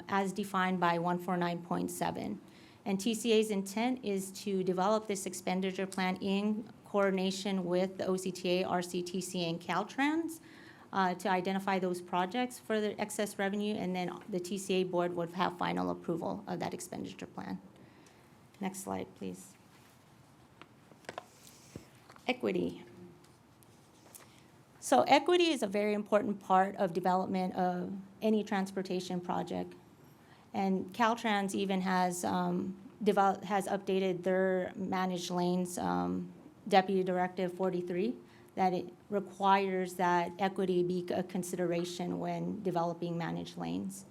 as defined by 149.7. And TCA's intent is to develop this expenditure plan in coordination with the OCTA, RCTC, and Caltrans to identify those projects for the excess revenue, and then the TCA board would have final approval of that expenditure plan. Next slide, please. Equity. So equity is a very important part of development of any transportation project. And Caltrans even has updated their managed lanes Deputy Directive 43, that it requires that equity be a consideration when developing managed lanes.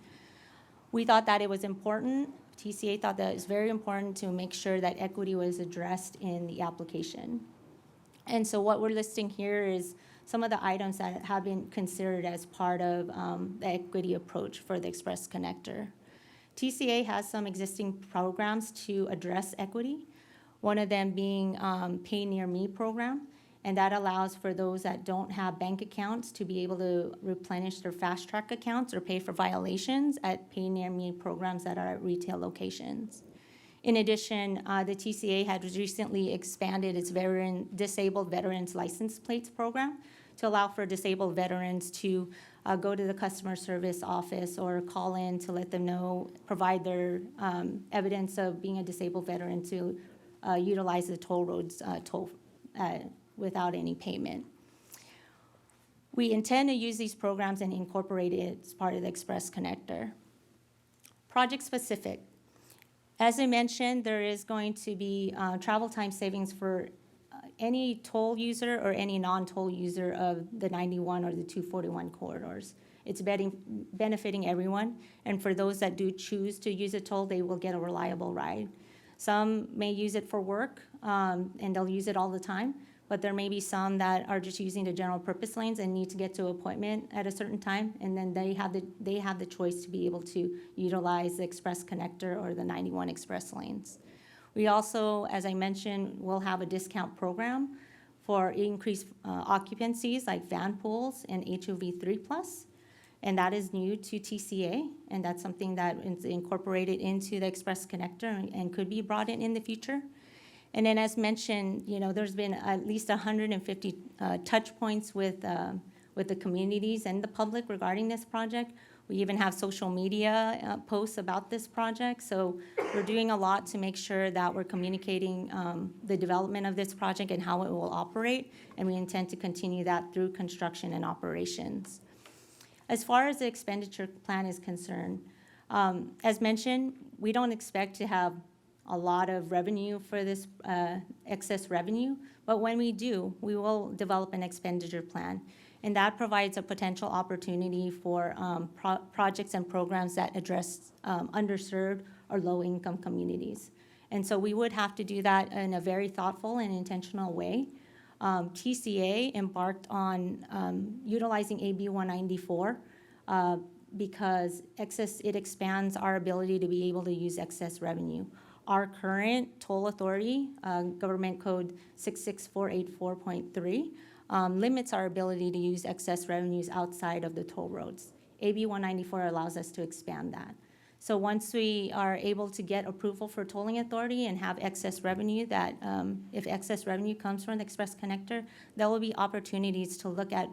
We thought that it was important. TCA thought that it was very important to make sure that equity was addressed in the application. And so what we're listing here is some of the items that have been considered as part of the equity approach for the Express Connector. TCA has some existing programs to address equity. One of them being Pay Near Me program, and that allows for those that don't have bank accounts to be able to replenish their fast track accounts or pay for violations at Pay Near Me programs that are at retail locations. In addition, the TCA had recently expanded its disabled veterans license plates program to allow for disabled veterans to go to the customer service office or call in to let them know, provide their evidence of being a disabled veteran to utilize the toll roads without any payment. We intend to use these programs and incorporate it as part of the Express Connector. Project specific. As I mentioned, there is going to be travel time savings for any toll user or any non-toll user of the 91 or the 241 corridors. It's benefiting everyone, and for those that do choose to use a toll, they will get a reliable ride. Some may use it for work, and they'll use it all the time, but there may be some that are just using the general purpose lanes and need to get to an appointment at a certain time, and then they have the choice to be able to utilize the Express Connector or the 91 Express lanes. We also, as I mentioned, will have a discount program for increased occupancies like van pools and HOV3+, and that is new to TCA, and that's something that is incorporated into the Express Connector and could be brought in the future. And then, as mentioned, there's been at least 150 touch points with the communities and the public regarding this project. We even have social media posts about this project. So we're doing a lot to make sure that we're communicating the development of this project and how it will operate, and we intend to continue that through construction and operations. As far as the expenditure plan is concerned, as mentioned, we don't expect to have a lot of revenue for this excess revenue, but when we do, we will develop an expenditure plan. And that provides a potential opportunity for projects and programs that address underserved or low-income communities. And so we would have to do that in a very thoughtful and intentional way. TCA embarked on utilizing AB 194 because it expands our ability to be able to use excess revenue. Our current toll authority, Government Code 66484.3, limits our ability to use excess revenues outside of the toll roads. AB 194 allows us to expand that. So once we are able to get approval for tolling authority and have excess revenue that, if excess revenue comes from the Express Connector, there will be opportunities to look at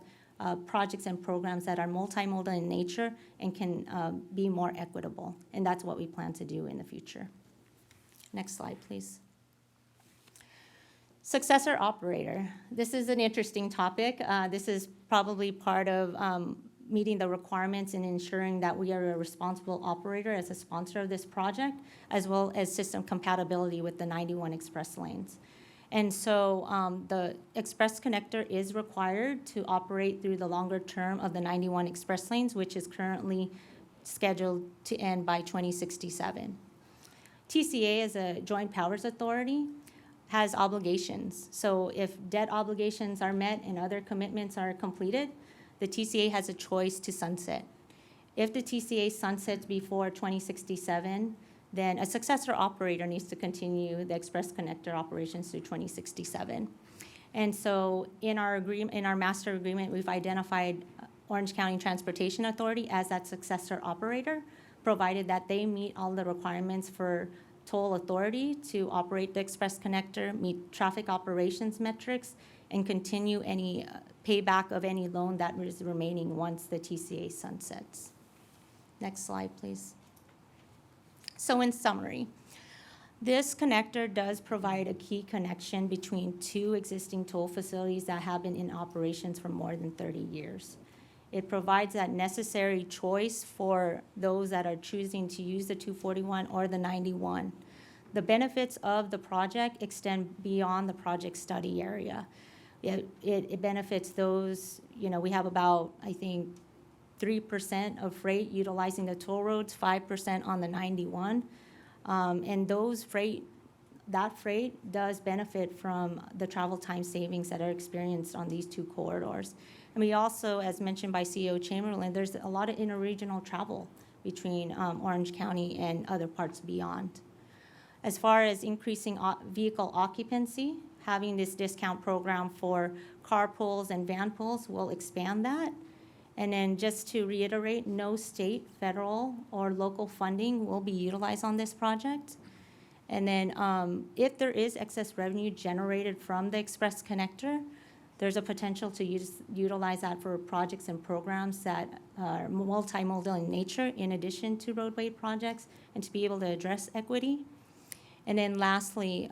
projects and programs that are multimodal in nature and can be more equitable. And that's what we plan to do in the future. Next slide, please. Successor operator. This is an interesting topic. This is probably part of meeting the requirements and ensuring that we are a responsible operator as a sponsor of this project, as well as system compatibility with the 91 Express lanes. And so the Express Connector is required to operate through the longer term of the 91 Express lanes, which is currently scheduled to end by 2067. TCA, as a joint powers authority, has obligations. So if debt obligations are met and other commitments are completed, the TCA has a choice to sunset. If the TCA sunsets before 2067, then a successor operator needs to continue the Express Connector operations through 2067. And so in our master agreement, we've identified Orange County Transportation Authority as that successor operator, provided that they meet all the requirements for toll authority to operate the Express Connector, meet traffic operations metrics, and continue any payback of any loan that is remaining once the TCA sunsets. Next slide, please. So in summary, this connector does provide a key connection between two existing toll facilities that have been in operations for more than 30 years. It provides that necessary choice for those that are choosing to use the 241 or the 91. The benefits of the project extend beyond the project study area. It benefits those, we have about, I think, 3% of freight utilizing the toll roads, 5% on the 91. And that freight does benefit from the travel time savings that are experienced on these two corridors. And we also, as mentioned by CEO Chamberlain, there's a lot of interregional travel between Orange County and other parts beyond. As far as increasing vehicle occupancy, having this discount program for carpools and van pools will expand that. And then just to reiterate, no state, federal, or local funding will be utilized on this project. And then if there is excess revenue generated from the Express Connector, there's a potential to utilize that for projects and programs that are multimodal in nature in addition to roadway projects and to be able to address equity. And then lastly,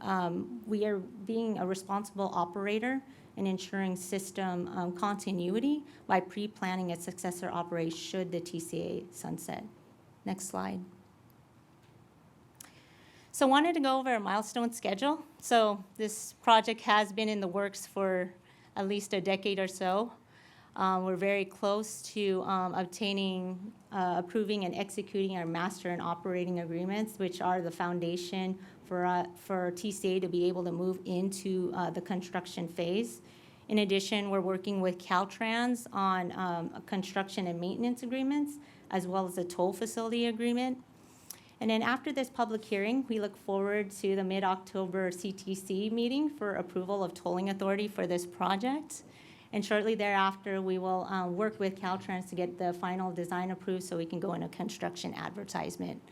we are being a responsible operator and ensuring system continuity by pre-planning a successor operation should the TCA sunset. Next slide. So wanted to go over a milestone schedule. So this project has been in the works for at least a decade or so. We're very close to approving and executing our master and operating agreements, which are the foundation for TCA to be able to move into the construction phase. In addition, we're working with Caltrans on construction and maintenance agreements, as well as a toll facility agreement. And then after this public hearing, we look forward to the mid-October CTC meeting for approval of tolling authority for this project. And shortly thereafter, we will work with Caltrans to get the final design approved so we can go into construction advertisement.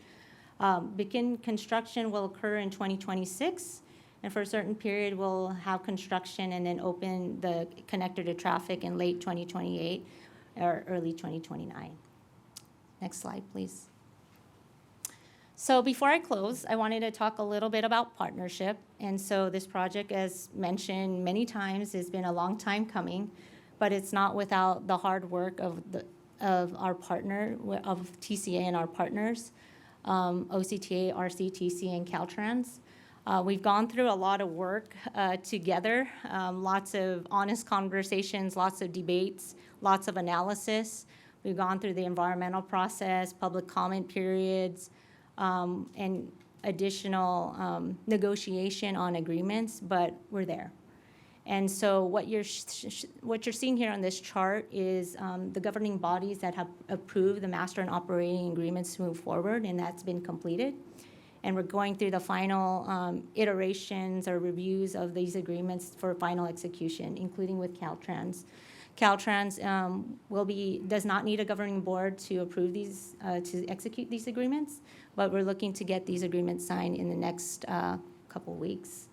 Begin construction will occur in 2026, and for a certain period, we'll have construction and then open the connector to traffic in late 2028 or early 2029. Next slide, please. So before I close, I wanted to talk a little bit about partnership. And so this project, as mentioned many times, has been a long time coming, but it's not without the hard work of our partner, of TCA and our partners, OCTA, RCTC, and Caltrans. We've gone through a lot of work together, lots of honest conversations, lots of debates, lots of analysis. We've gone through the environmental process, public comment periods, and additional negotiation on agreements, but we're there. And so what you're seeing here on this chart is the governing bodies that have approved the master and operating agreements to move forward, and that's been completed. And we're going through the final iterations or reviews of these agreements for final execution, including with Caltrans. Caltrans does not need a governing board to approve these, to execute these agreements, but we're looking to get these agreements signed in the next couple weeks.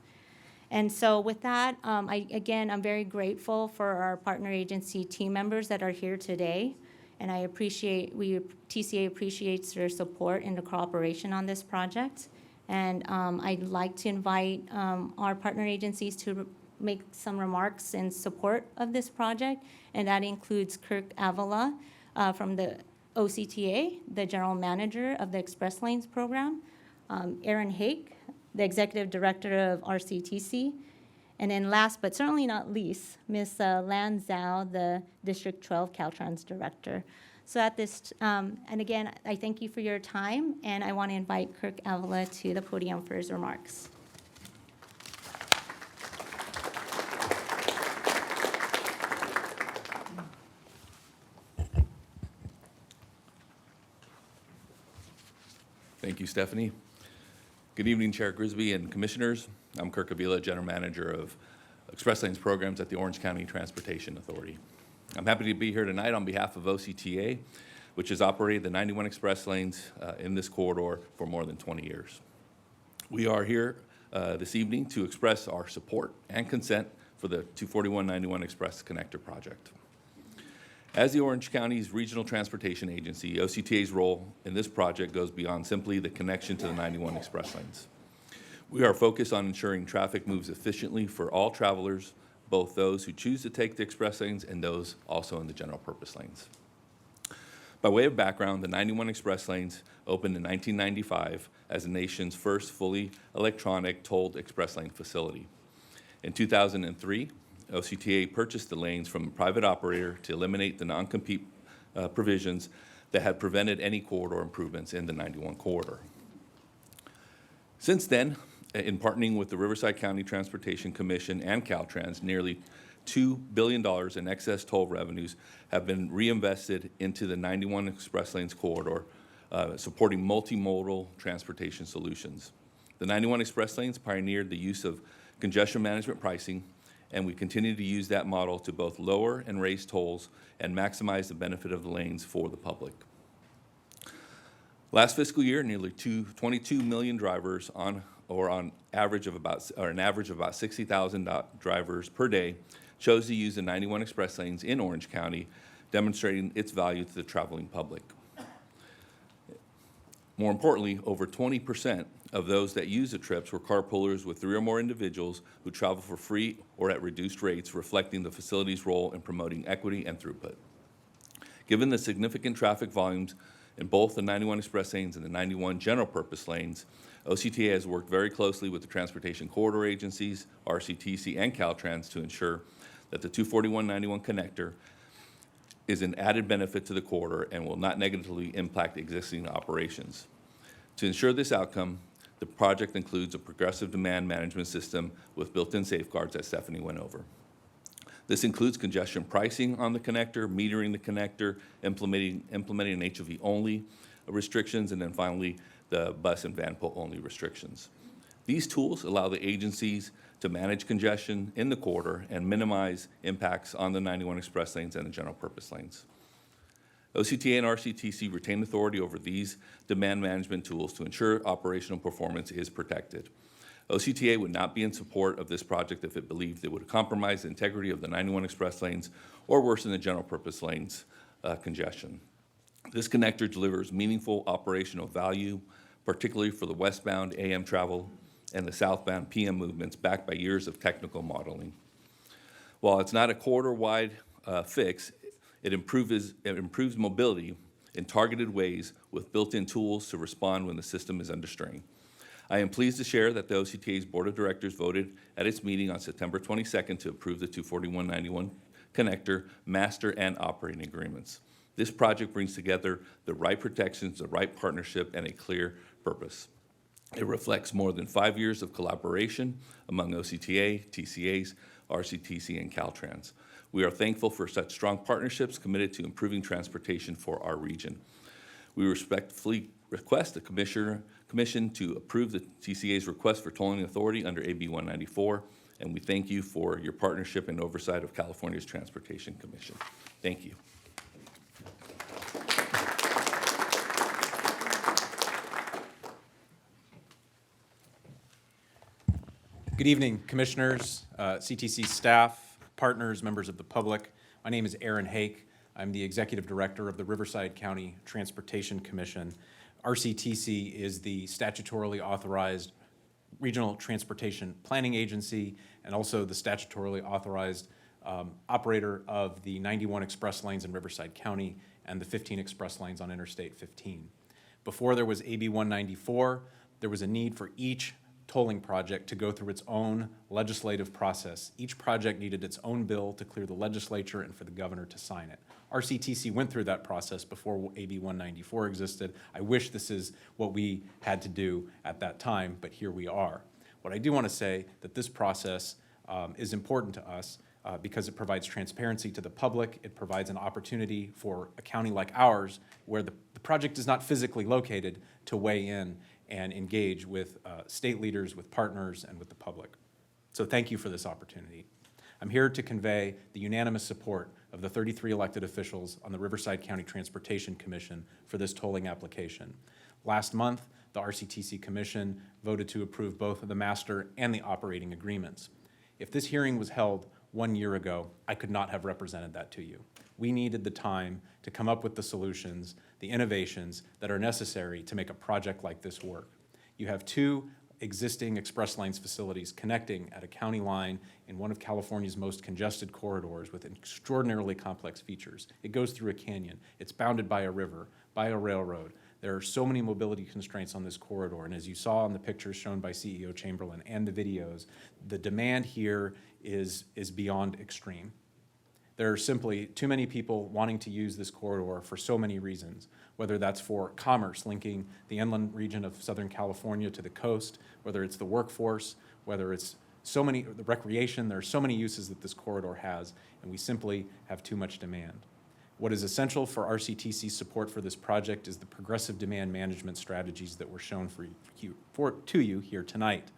And so with that, I'm very grateful for our partner agency team members that are here today. And TCA appreciates their support and the cooperation on this project. And I'd like to invite our partner agencies to make some remarks in support of this project. And that includes Kirk Avila from the OCTA, the General Manager of the Express Lanes Program, Aaron Hake, the Executive Director of RCTC, and then last but certainly not least, Ms. Lan Zhao, the District 12 Caltrans Director. So at this, and again, I thank you for your time, and I want to invite Kirk Avila to the podium for his remarks. Thank you, Stephanie. Good evening, Chair Grisby and Commissioners. I'm Kirk Avila, General Manager of Express Lanes Programs at the Orange County Transportation Authority. I'm happy to be here tonight on behalf of OCTA, which has operated the 91 Express Lanes in this corridor for more than 20 years. We are here this evening to express our support and consent for the 24191 Express Connector project. As the Orange County's regional transportation agency, OCTA's role in this project goes beyond simply the connection to the 91 Express Lanes. We are focused on ensuring traffic moves efficiently for all travelers, both those who choose to take the express lanes and those also in the general purpose lanes. By way of background, the 91 Express Lanes opened in 1995 as the nation's first fully electronic tolled express lane facility. In 2003, OCTA purchased the lanes from a private operator to eliminate the non-compete provisions that had prevented any corridor improvements in the 91 corridor. Since then, in partnering with the Riverside County Transportation Commission and Caltrans, nearly $2 billion in excess toll revenues have been reinvested into the 91 Express Lanes corridor, supporting multimodal transportation solutions. The 91 Express lanes pioneered the use of congestion management pricing, and we continue to use that model to both lower and raise tolls and maximize the benefit of the lanes for the public. Last fiscal year, nearly 22 million drivers an average of about 60,000 drivers per day chose to use the 91 Express lanes in Orange County, demonstrating its value to the traveling public. More importantly, over 20% of those that use the trips were carpoolers with 3 or more individuals who travel for free or at reduced rates, reflecting the facility's role in promoting equity and throughput. Given the significant traffic volumes in both the 91 Express lanes and the 91 general purpose lanes, OCTA has worked very closely with the transportation corridor agencies, RCTC, and Caltrans to ensure that the 241-91 connector is an added benefit to the corridor and will not negatively impact existing operations. To ensure this outcome, the project includes a progressive demand management system with built-in safeguards that Stephanie went over. This includes congestion pricing on the connector, metering the connector, implementing an HOV-only restrictions, and then finally, the bus and van only restrictions. These tools allow the agencies to manage congestion in the corridor and minimize impacts on the 91 Express lanes and the general purpose lanes. OCTA and RCTC retain authority over these demand management tools to ensure operational performance is protected. OCTA would not be in support of this project if it believed it would compromise the integrity of the 91 Express lanes or worsen the general purpose lanes congestion. This connector delivers meaningful operational value, particularly for the westbound AM travel and the southbound PM movements backed by years of technical modeling. While it's not a corridor-wide fix, it improves mobility in targeted ways with built-in tools to respond when the system is under strain. I am pleased to share that the OCTA's Board of Directors voted at its meeting on September 22nd to approve the 241-91 connector master and operating agreements. This project brings together the right protections, the right partnership, and a clear purpose. It reflects more than 5 years of collaboration among OCTA, TCAs, RCTC, and Caltrans. We are thankful for such strong partnerships committed to improving transportation for our region. We respectfully request the Commission to approve the TCA's request for tolling authority under AB 194, and we thank you for your partnership and oversight of California's Transportation Commission. Thank you. Good evening, Commissioners, CTC staff, partners, members of the public. My name is Aaron Hake. I'm the Executive Director of the Riverside County Transportation Commission. RCTC is the statutorily authorized regional transportation planning agency and also the statutorily authorized operator of the 91 express lanes in Riverside County and the 15 express lanes on Interstate 15. Before there was AB 194, there was a need for each tolling project to go through its own legislative process. Each project needed its own bill to clear the legislature and for the governor to sign it. RCTC went through that process before AB 194 existed. I wish this is what we had to do at that time, but here we are. What I do want to say that this process is important to us because it provides transparency to the public. It provides an opportunity for a county like ours, where the project is not physically located, to weigh in and engage with state leaders, with partners, and with the public. So thank you for this opportunity. I'm here to convey the unanimous support of the 33 elected officials on the Riverside County Transportation Commission for this tolling application. Last month, the RCTC Commission voted to approve both the master and the operating agreements. If this hearing was held 1 year ago, I could not have represented that to you. We needed the time to come up with the solutions, the innovations that are necessary to make a project like this work. You have 2 existing express lanes facilities connecting at a county line in one of California's most congested corridors with extraordinarily complex features. It goes through a canyon. It's bounded by a river, by a railroad. There are so many mobility constraints on this corridor, and as you saw in the pictures shown by CEO Chamberlain and the videos, the demand here is beyond extreme. There are simply too many people wanting to use this corridor for so many reasons, whether that's for commerce linking the inland region of Southern California to the coast, whether it's the workforce, whether it's the recreation. There are so many uses that this corridor has, and we simply have too much demand. What is essential for RCTC support for this project is the progressive demand management strategies that were shown to you here tonight.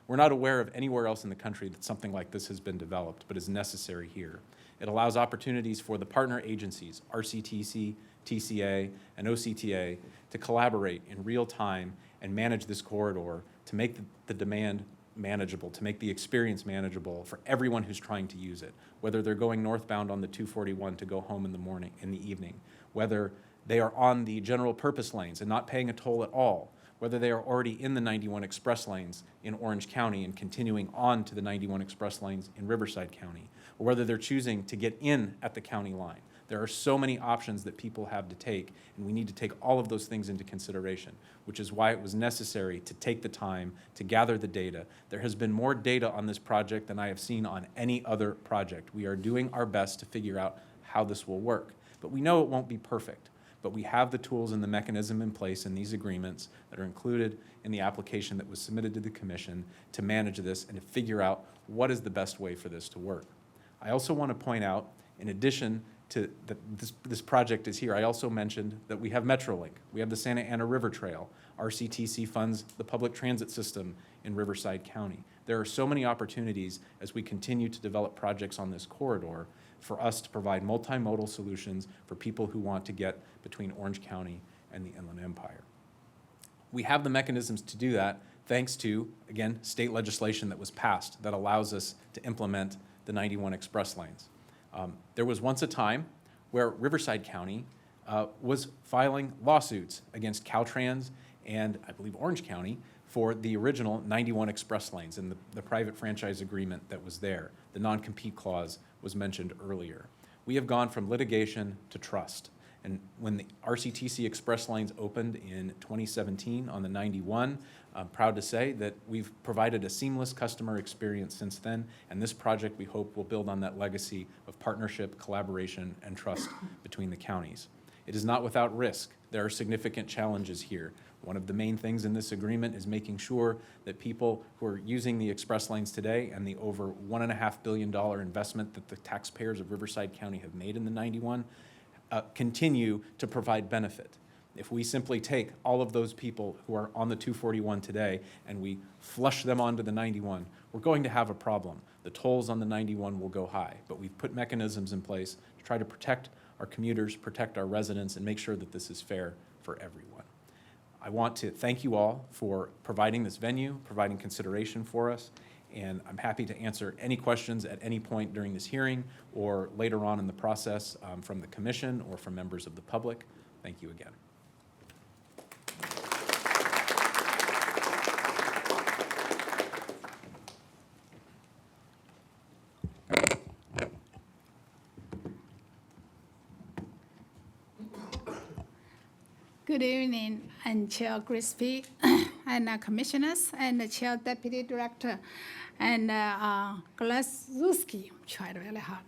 We're not aware of anywhere else in the country that something like this has been developed, but is necessary here. It allows opportunities for the partner agencies, RCTC, TCA, and OCTA, to collaborate in real time and manage this corridor to make the demand manageable, to make the experience manageable for everyone who's trying to use it, whether they're going northbound on the 241 to go home in the evening, whether they are on the general purpose lanes and not paying a toll at all, whether they are already in the 91 express lanes in Orange County and continuing on to the 91 express lanes in Riverside County, or whether they're choosing to get in at the county line. There are so many options that people have to take, and we need to take all of those things into consideration, which is why it was necessary to take the time to gather the data. There has been more data on this project than I have seen on any other project. We are doing our best to figure out how this will work, but we know it won't be perfect. But we have the tools and the mechanism in place in these agreements that are included in the application that was submitted to the Commission to manage this and to figure out what is the best way for this to work. I also want to point out, in addition to that this project is here, I also mentioned that we have Metrolink, we have the Santa Ana River Trail, RCTC funds the public transit system in Riverside County. There are so many opportunities as we continue to develop projects on this corridor for us to provide multimodal solutions for people who want to get between Orange County and the Inland Empire. We have the mechanisms to do that thanks to, again, state legislation that was passed that allows us to implement the 91 express lanes. There was once a time where Riverside County was filing lawsuits against Caltrans and I believe Orange County for the original 91 express lanes and the private franchise agreement that was there. The non-compete clause was mentioned earlier. We have gone from litigation to trust. And when the RCTC express lanes opened in 2017 on the 91, I'm proud to say that we've provided a seamless customer experience since then, and this project, we hope, will build on that legacy of partnership, collaboration, and trust between the counties. It is not without risk. There are significant challenges here. One of the main things in this agreement is making sure that people who are using the express lanes today and the over $1.5 billion investment that the taxpayers of Riverside County have made in the 91 continue to provide benefit. If we simply take all of those people who are on the 241 today and we flush them onto the 91, we're going to have a problem. The tolls on the 91 will go high, but we've put mechanisms in place to try to protect our commuters, protect our residents, and make sure that this is fair for everyone. I want to thank you all for providing this venue, providing consideration for us, and I'm happy to answer any questions at any point during this hearing or later on in the process from the Commission or from members of the public. Thank you again. Good evening, and Chair Grisby, and Commissioners, and Chair Deputy Director, and Glazewski. Tried really hard.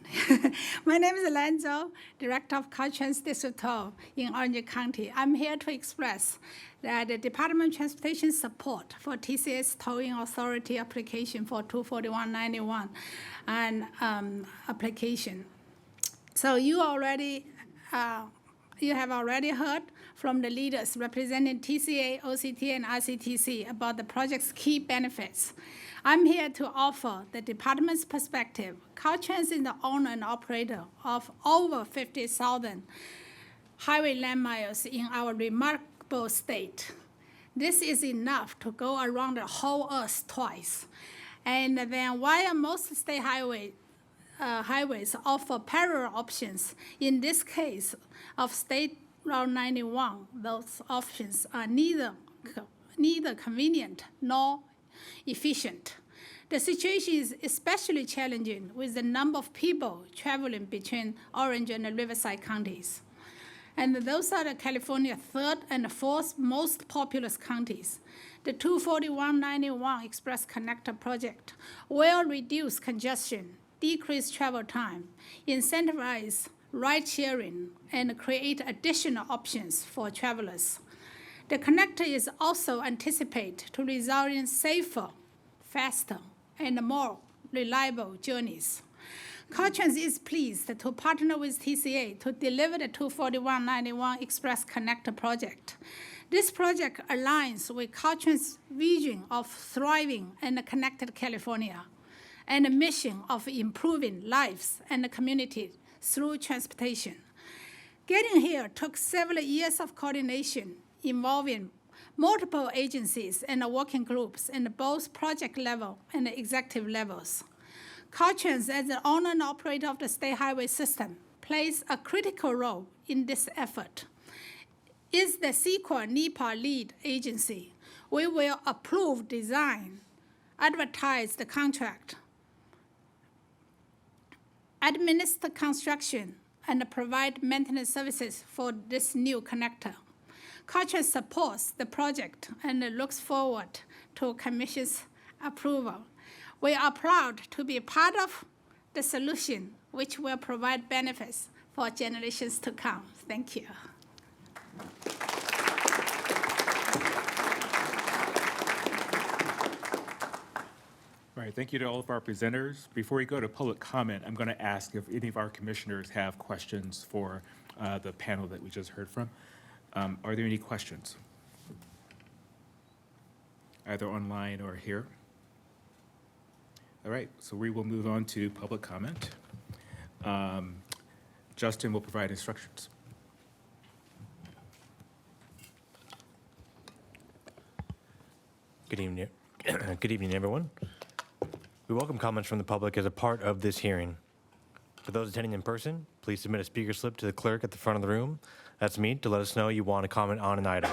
My name is Lanzo, Director of Caltrans District 12 in Orange County. I'm here to express that the Department of Transportation support for TCS Towing Authority application for 24191 and application. So you have already heard from the leaders representing TCA, OCTA, and RCTC about the project's key benefits. I'm here to offer the department's perspective. Caltrans is the owner and operator of over 50,000 highway land miles in our remarkable state. This is enough to go around the whole earth twice. And then while most state highways offer parallel options, in this case of State Route 91, those options are neither convenient nor efficient. The situation is especially challenging with the number of people traveling between Orange and the Riverside counties. And those are the California third and fourth most populous counties. The 24191 Express Connector project will reduce congestion, decrease travel time, incentivize ride sharing, and create additional options for travelers. The connector is also anticipated to result in safer, faster, and more reliable journeys. Caltrans is pleased to partner with TCA to deliver the 24191 Express Connector project. This project aligns with Caltrans' vision of thriving and connected California and the mission of improving lives and communities through transportation. Getting here took several years of coordination involving multiple agencies and working groups in both project level and executive levels. Caltrans, as the owner and operator of the state highway system, plays a critical role in this effort. Is the CEQA NEPA lead agency. We will approve design, advertise the contract, administer construction, and provide maintenance services for this new connector. Caltrans supports the project and looks forward to Commission's approval. We are proud to be part of the solution which will provide benefits for generations to come. Thank you. All right, thank you to all of our presenters. Before we go to public comment, I'm going to ask if any of our commissioners have questions for the panel that we just heard from. Are there any questions? Either online or here? All right, so we will move on to public comment. Justin will provide instructions. Good evening. Good evening, everyone. We welcome comments from the public as a part of this hearing. For those attending in person, please submit a speaker slip to the clerk at the front of the room. That's me, to let us know you want to comment on an item.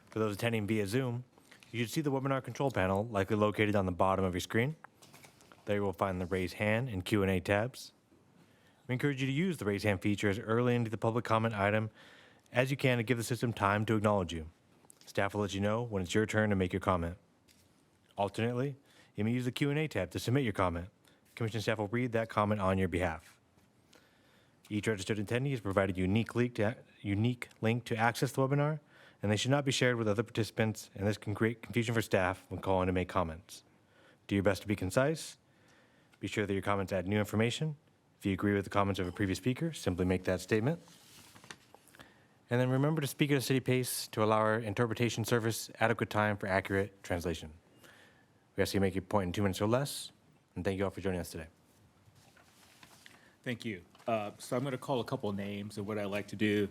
For those attending via Zoom, you should see the webinar control panel likely located on the bottom of your screen. There you will find the raise hand and Q&A tabs. We encourage you to use the raise hand feature as early into the public comment item as you can to give the system time to acknowledge you. Staff will let you know when it's your turn to make your comment. Alternately, you may use the Q&A tab to submit your comment. Commission staff will read that comment on your behalf. Each registered attendee is provided a unique link to access the webinar, and they should not be shared with other participants, and this can create confusion for staff when calling to make comments. Do your best to be concise. Be sure that your comments add new information. If you agree with the comments of a previous speaker, simply make that statement. And then remember to speak at a steady pace to allow our interpretation service adequate time for accurate translation. We ask you to make your point in 2 minutes or less, and thank you all for joining us today. Thank you. So I'm going to call a couple names, and what I like to do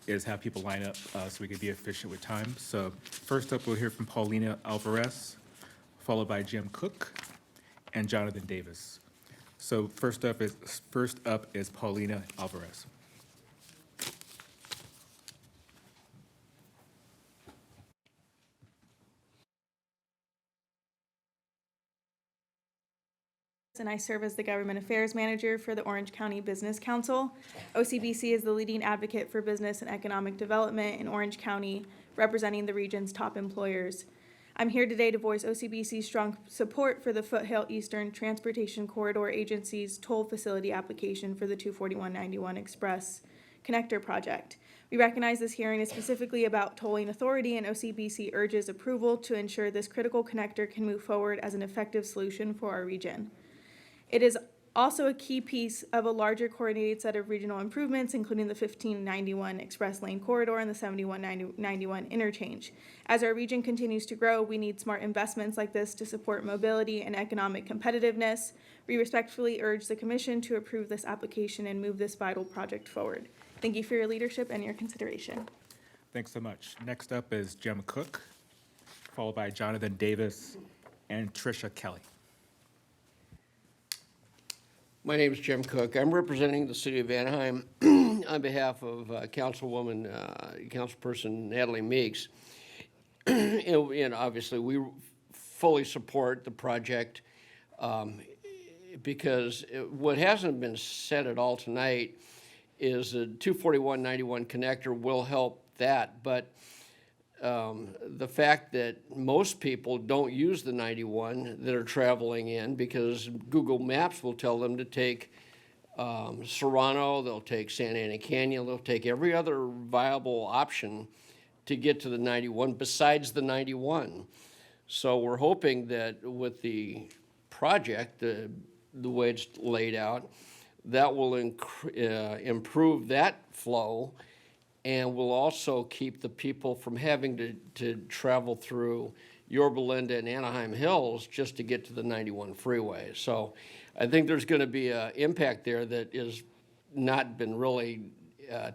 is have people line up so we can be efficient with time. So first up, we'll hear from Paulina Alvarez, followed by Jim Cook and Jonathan Davis. So first up is Paulina Alvarez. And I serve as the Government Affairs Manager for the Orange County Business Council. OCBC is the leading advocate for business and economic development in Orange County, representing the region's top employers. I'm here today to voice OCBC's strong support for the Foothill Eastern Transportation Corridor Agency's toll facility application for the 24191 Express Connector project. We recognize this hearing is specifically about tolling authority, and OCBC urges approval to ensure this critical connector can move forward as an effective solution for our region. It is also a key piece of a larger coordinated set of regional improvements, including the 1591 Express Lane Corridor and the 7191 interchange. As our region continues to grow, we need smart investments like this to support mobility and economic competitiveness. We respectfully urge the Commission to approve this application and move this vital project forward. Thank you for your leadership and your consideration. Thanks so much. Next up is Jim Cook, followed by Jonathan Davis and Tricia Kelly. My name is Jim Cook. I'm representing the city of Anaheim on behalf of Councilperson Natalie Meeks. And obviously, we fully support the project because what hasn't been said at all tonight is the 24191 connector will help that, but the fact that most people don't use the 91 that are traveling in, because Google Maps will tell them to take Serrano, they'll take Santa Ana Canyon, they'll take every other viable option to get to the 91 besides the 91. So we're hoping that with the project, the the way it's laid out. That will improve that flow and will also keep the people from having to travel through Yorba Linda and Anaheim Hills just to get to the 91 freeway. So I think there's going to be an impact there that is not been really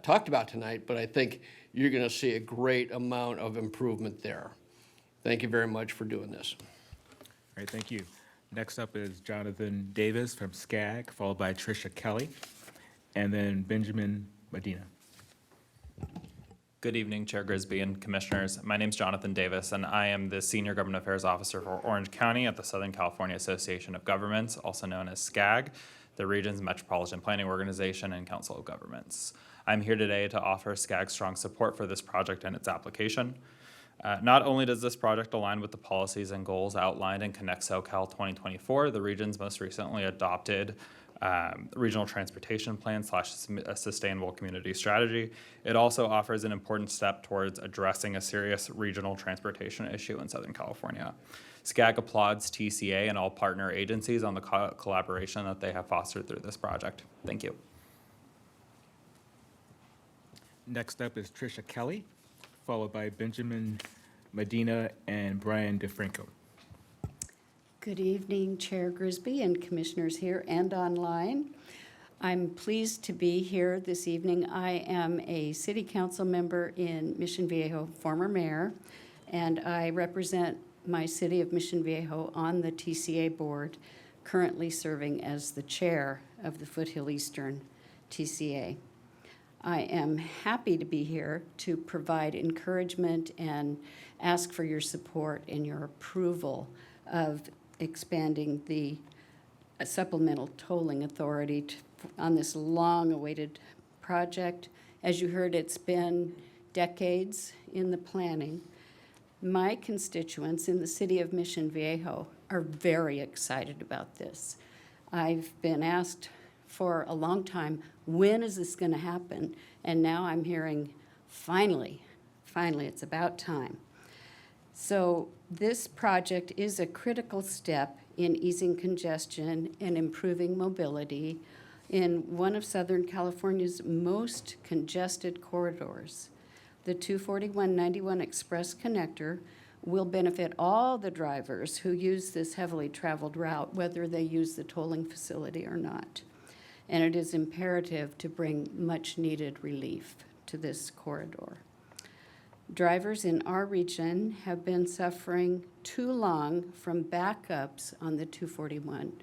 talked about tonight, but I think you're going to see a great amount of improvement there. Thank you very much for doing this. All right, thank you. Next up is Jonathan Davis from SCAG, followed by Tricia Kelly, and then Benjamin Medina. Good evening, Chair Grisby and Commissioners. My name is Jonathan Davis, and I am the Senior Government Affairs Officer for Orange County at the Southern California Association of Governments, also known as SCAG, the region's Metropolitan Planning Organization and Council of Governments. I'm here today to offer SCAG strong support for this project and its application. Not only does this project align with the policies and goals outlined in Connect SoCal 2024, the region's most recently adopted regional transportation plan / sustainable community strategy, it also offers an important step towards addressing a serious regional transportation issue in Southern California. SCAG applauds TCA and all partner agencies on the collaboration that they have fostered through this project. Thank you. Next up is Tricia Kelly, followed by Benjamin Medina and Brian DeFranco. Good evening, Chair Grisby and commissioners here and online. I'm pleased to be here this evening. I am a city council member in Mission Viejo, former mayor, and I represent my city of Mission Viejo on the TCA board, currently serving as the chair of the Foothill Eastern TCA. I am happy to be here to provide encouragement and ask for your support and your approval of expanding the supplemental tolling authority on this long-awaited project. As you heard, it's been decades in the planning. My constituents in the city of Mission Viejo are very excited about this. I've been asked for a long time, when is this going to happen? And now I'm hearing, finally, it's about time. So this project is a critical step in easing congestion and improving mobility in one of Southern California's most congested corridors. The 241-91 Express Connector will benefit all the drivers who use this heavily traveled route, whether they use the tolling facility or not. And it is imperative to bring much-needed relief to this corridor. Drivers in our region have been suffering too long from backups on the 241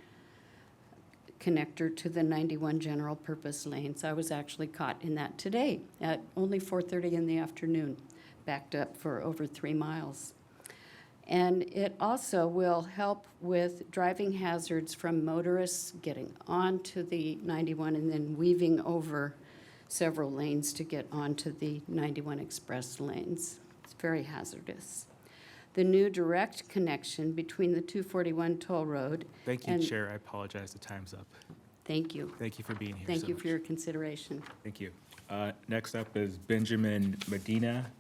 connector to the 91 general purpose lanes. I was actually caught in that today at only 4:30 in the afternoon, backed up for over 3 miles. And it also will help with driving hazards from motorists getting onto the 91 and then weaving over several lanes to get onto the 91 express lanes. It's very hazardous. The new direct connection between the 241 toll road. Thank you, and Chair. I apologize. The time's up. Thank you. Thank you for being here. Thank so you much. for your consideration. Thank you. Next up is Benjamin Medina,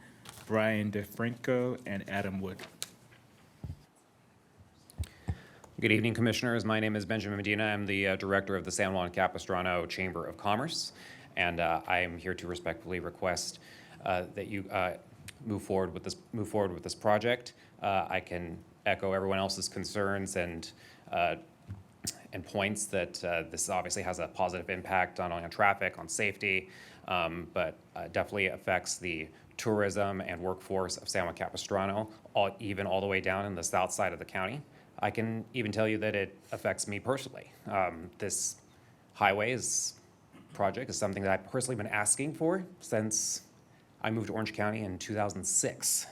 Brian DeFranco, and Adam Wood. Good evening, Commissioners. My name is Benjamin Medina. I'm the Director of the San Juan Capistrano Chamber of Commerce, and I am here to respectfully request that you move forward with this project. I can echo everyone else's concerns and points that this obviously has a positive impact not only on traffic, on safety, but definitely affects the tourism and workforce of San Juan Capistrano, even all the way down in the south side of the county. I can even tell you that it affects me personally. This project is something that I've personally been asking for since I moved to Orange County in 2006.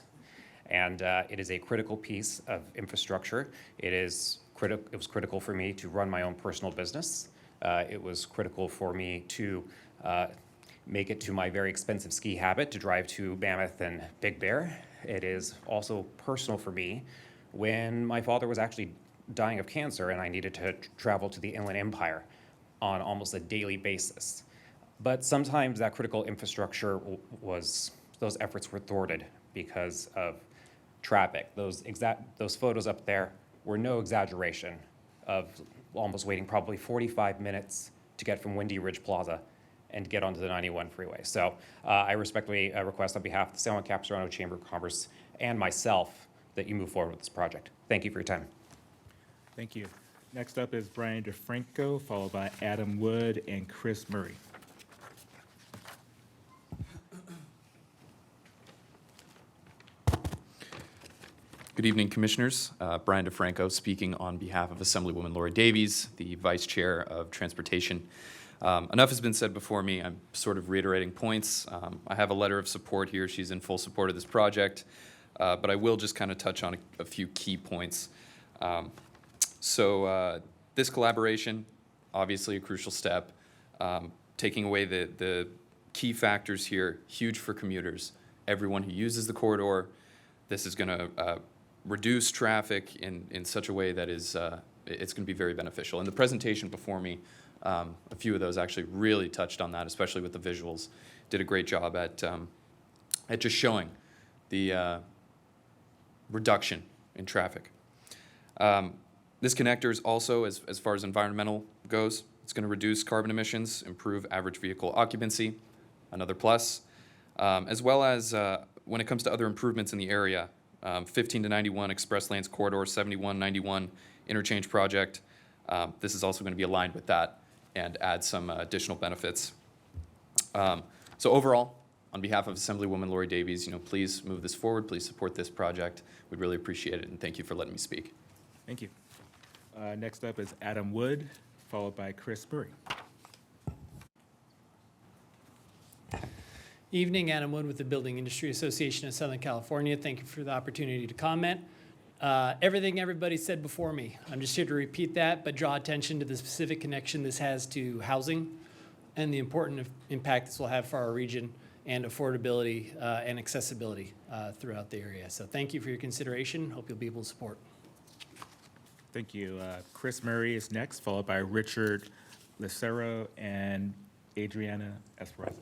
And it is a critical piece of infrastructure. It was critical for me to run my own personal business. It was critical for me to make it to my very expensive ski habit to drive to Mammoth and Big Bear. It is also personal for me when my father was actually dying of cancer and I needed to travel to the Inland Empire on almost a daily basis. But sometimes that critical infrastructure those efforts were thwarted because of traffic. Those photos up there were no exaggeration of almost waiting probably 45 minutes to get from Windy Ridge Plaza and get onto the 91 freeway. So I respectfully request on behalf of the San Juan Capistrano Chamber of Commerce and myself that you move forward with this project. Thank you for your time. Thank you. Next up is Brian DeFranco, followed by Adam Wood and Chris Murray. Good evening, Commissioners. Brian DeFranco speaking on behalf of Assemblywoman Lori Davies, the Vice Chair of Transportation. Enough has been said before me. I'm sort of reiterating points. I have a letter of support here. She's in full support of this project, but I will just kind of touch on a few key points. This collaboration, obviously a crucial step. Taking away the key factors here, huge for commuters, everyone who uses the corridor. This is going to reduce traffic in such a way that is it's going to be very beneficial. In the presentation before me, a few of those actually really touched on that, especially with the visuals. Did a great job at just showing the reduction in traffic. This connector is also, as far as environmental goes, it's going to reduce carbon emissions, improve average vehicle occupancy, another plus, as well as when it comes to other improvements in the area, 15 to 91 Express Lanes Corridor, 7191 Interchange Project. This is also going to be aligned with that and add some additional benefits. So overall, on behalf of Assemblywoman Lori Davies, please move this forward. Please support this project. We'd really appreciate it, and thank you for letting me speak. Thank you. Next up is Adam Wood, followed by Chris Murray. Evening, Adam Wood with the Building Industry Association of Southern California. Thank you for the opportunity to comment. Everything everybody said before me, I'm just here to repeat that, but draw attention to the specific connection this has to housing and the important impact this will have for our region and affordability and accessibility throughout the area. So thank you for your consideration. Hope you'll be able to support. Thank you. Chris Murray is next, followed by Richard Lucero and Adriana Esperanza.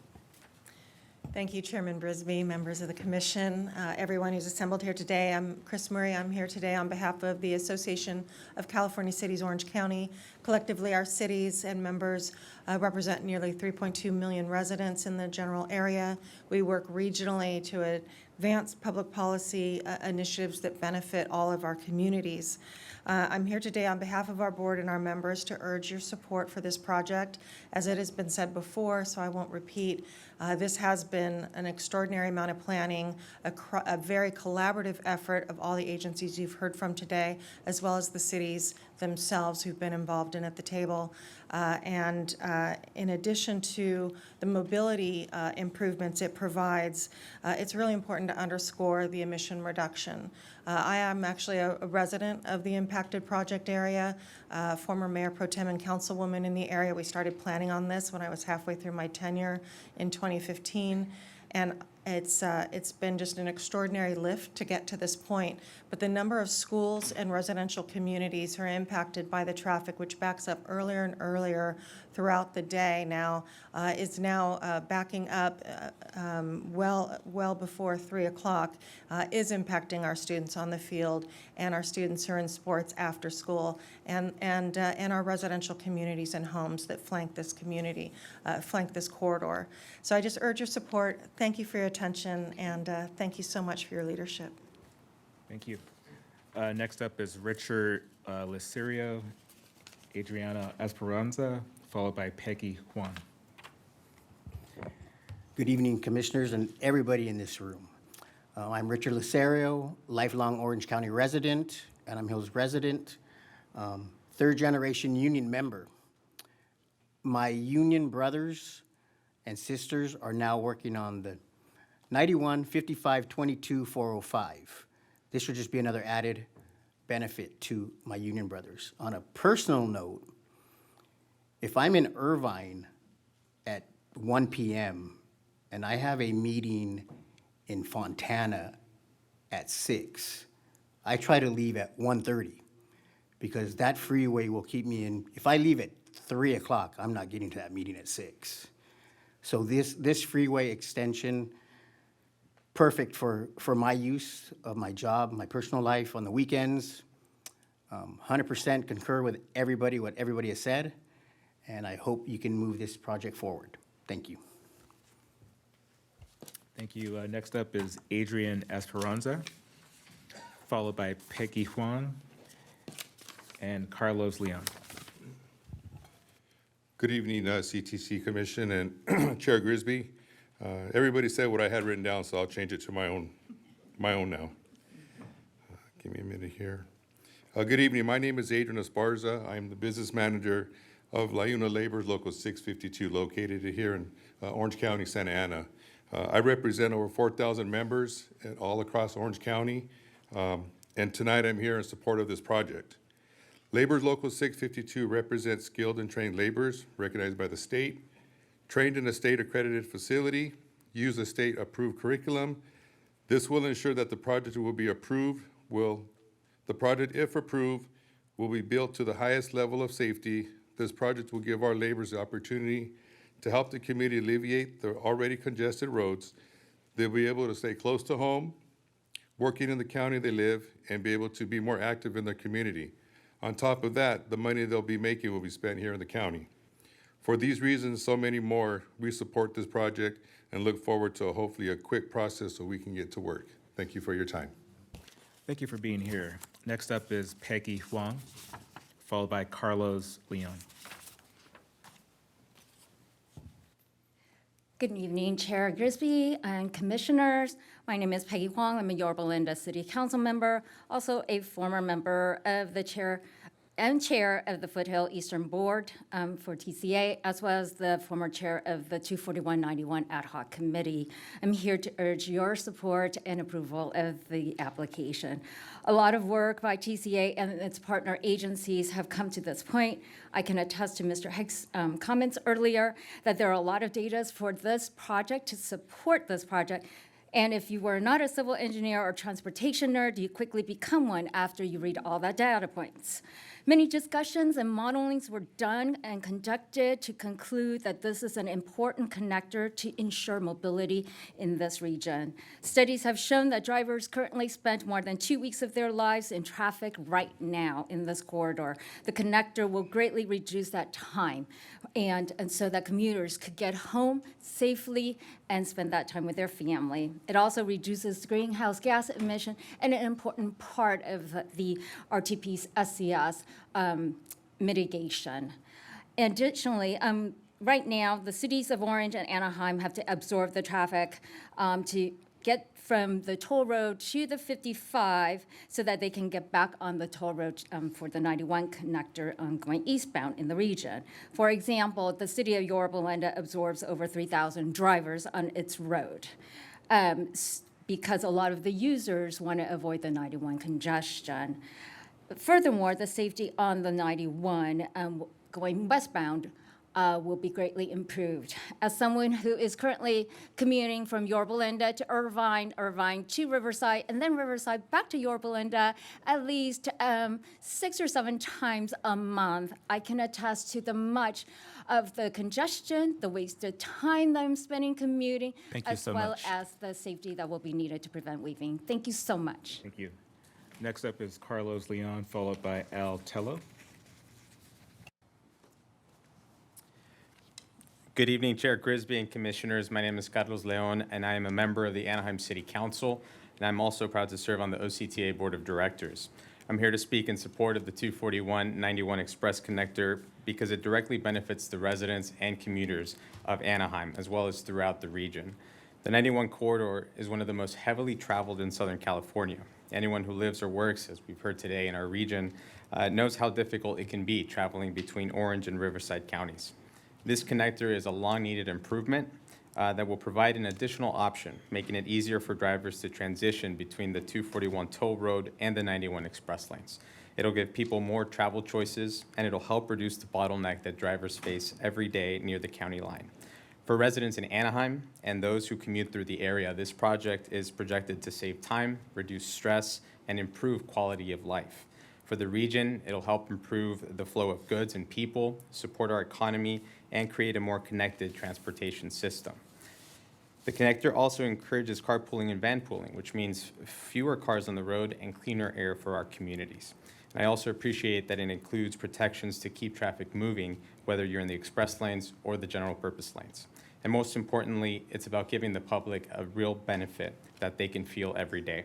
Thank you, Chairman Brisby, members of the commission, everyone who's assembled here today. I'm Chris Murray. I'm here today on behalf of the Association of California Cities Orange County. Collectively, our cities and members represent nearly 3.2 million residents in the general area. We work regionally to advance public policy initiatives that benefit all of our communities. I'm here today on behalf of our board and our members to urge your support for this project. As it has been said before, so I won't repeat, this has been an extraordinary amount of planning, a very collaborative effort of all the agencies you've heard from today, as well as the cities themselves who've been involved in at the table. And in addition to the mobility improvements it provides, it's really important to underscore the emission reduction. I am actually a resident of the impacted project area, former Mayor Pro Tem and Councilwoman in the area. We started planning on this when I was halfway through my tenure in 2015. And it's been just an extraordinary lift to get to this point. But the number of schools and residential communities who are impacted by the traffic, which backs up earlier and earlier throughout the day now, is now backing up well before 3 o'clock, is impacting our students on the field and our students who are in sports after school and our residential communities and homes that flank this community, flank this corridor. So I just urge your support. Thank you for your attention, and thank you so much for your leadership. Thank you. Next up is Richard Lucero, Adriana Esperanza, followed by Peggy Juan. Good evening, Commissioners and everybody in this room. I'm Richard Lucero, lifelong Orange County resident, Adams Hills resident, third-generation union member. My union brothers and sisters are now working on the 91, 55, 22, 405. This would just be another added benefit to my union brothers. On a personal note, if I'm in Irvine at 1 p.m. and I have a meeting in Fontana at 6, I try to leave at 1:30 because that freeway will keep me in. If I leave at 3 o'clock, I'm not getting to that meeting at 6. So this freeway extension, perfect for my use of my job, my personal life on the weekends. 100% concur with what everybody has said, and I hope you can move this project forward. Thank you. Thank you. Next up is Adrian Esperanza, followed by Peggy Huang and Carlos Leon. Good evening, CTC Commission and Chair Grisby. Everybody said what I had written down, so I'll change it to my own now. Give me a minute here. Good evening. My name is Adrian Esparza. I'm the business manager of Layuna Labor's Local 652, located here in Orange County, Santa Ana. I represent over 4,000 members all across Orange County, and tonight I'm here in support of this project. Labor's Local 652 represents skilled and trained laborers recognized by the state, trained in a state-accredited facility, use a state-approved curriculum. This will ensure that the project will be approved. The project, if approved, will be built to the highest level of safety. This project will give our laborers the opportunity to help the community alleviate the already congested roads. They'll be able to stay close to home, working in the county they live, and be able to be more active in their community. On top of that, the money they'll be making will be spent here in the county. For these reasons, so many more, we support this project and look forward to hopefully a quick process so we can get to work. Thank you for your time. Thank you for being here. Next up is Peggy Huang, followed by Carlos Leon. Good evening, Chair Grisby and commissioners. My name is Peggy Huang. I'm a Yorba Linda City Council member, also a former member of the chair of the Foothill Eastern Board for TCA, as well as the former chair of the 24191 Ad Hoc Committee. I'm here to urge your support and approval of the application. A lot of work by TCA and its partner agencies have come to this point. I can attest to Mr. Heck's comments earlier that there are a lot of data for this project to support this project. And if you were not a civil engineer or transportation nerd, you quickly become one after you read all the data points. Many discussions and modelings were done and conducted to conclude that this is an important connector to ensure mobility in this region. Studies have shown that drivers currently spend more than 2 weeks of their lives in traffic right now in this corridor. The connector will greatly reduce that time, and so that commuters could get home safely and spend that time with their family. It also reduces greenhouse gas emission and an important part of the RTP's SCS mitigation. Additionally, right now, the cities of Orange and Anaheim have to absorb the traffic to get from the toll road to the 55 so that they can get back on the toll road for the 91 connector going eastbound in the region. For example, the city of Yorba Linda absorbs over 3,000 drivers on its road because a lot of the users want to avoid the 91 congestion. Furthermore, the safety on the 91 going westbound will be greatly improved. As someone who is currently commuting from Yorba Linda to Irvine, Irvine to Riverside, and then Riverside back to Yorba Linda at least 6 or 7 times a month, I can attest to the much of the congestion, the wasted time that I'm spending commuting, as well as the safety that will be needed to prevent weaving. Thank you so much. Thank you. Next up is Carlos Leon, followed by Al Tello. Good evening, Chair Grisby and Commissioners. My name is Carlos Leon, and I am a member of the Anaheim City Council, and I'm also proud to serve on the OCTA Board of Directors. I'm here to speak in support of the 241-91 Express Connector because it directly benefits the residents and commuters of Anaheim, as well as throughout the region. The 91 corridor is one of the most heavily traveled in Southern California. Anyone who lives or works, as we've heard today in our region, knows how difficult it can be traveling between Orange and Riverside counties. This connector is a long-needed improvement that will provide an additional option, making it easier for drivers to transition between the 241 toll road and the 91 express lanes. It'll give people more travel choices, and it'll help reduce the bottleneck that drivers face every day near the county line. For residents in Anaheim and those who commute through the area, this project is projected to save time, reduce stress, and improve quality of life. For the region, it'll help improve the flow of goods and people, support our economy, and create a more connected transportation system. The connector also encourages carpooling and vanpooling, which means fewer cars on the road and cleaner air for our communities. I also appreciate that it includes protections to keep traffic moving, whether you're in the express lanes or the general purpose lanes. And most importantly, it's about giving the public a real benefit that they can feel every day.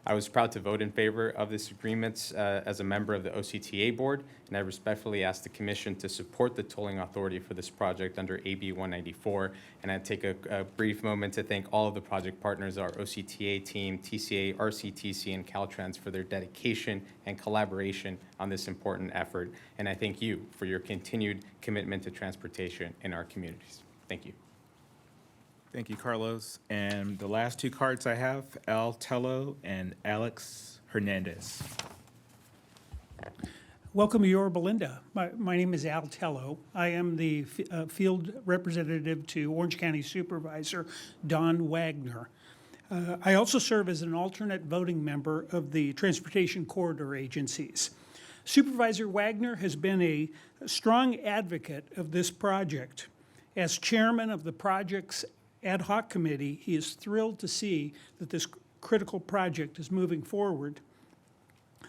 I was proud to vote in favor of this agreement as a member of the OCTA board, and I respectfully ask the Commission to support the tolling authority for this project under AB 194. And I'd take a brief moment to thank all of the project partners, our OCTA team, TCA, RCTC, and Caltrans for their dedication and collaboration on this important effort. And I thank you for your continued commitment to transportation in our communities. Thank you. Thank you, Carlos. And the last two cards I have, Al Tello and Alex Hernandez. Welcome to Yorba Linda. My name is Al Tello. I am the field representative to Orange County Supervisor Don Wagner. I also serve as an alternate voting member of the Transportation Corridor Agencies. Supervisor Wagner has been a strong advocate of this project. As chairman of the project's ad hoc committee, he is thrilled to see that this critical project is moving forward.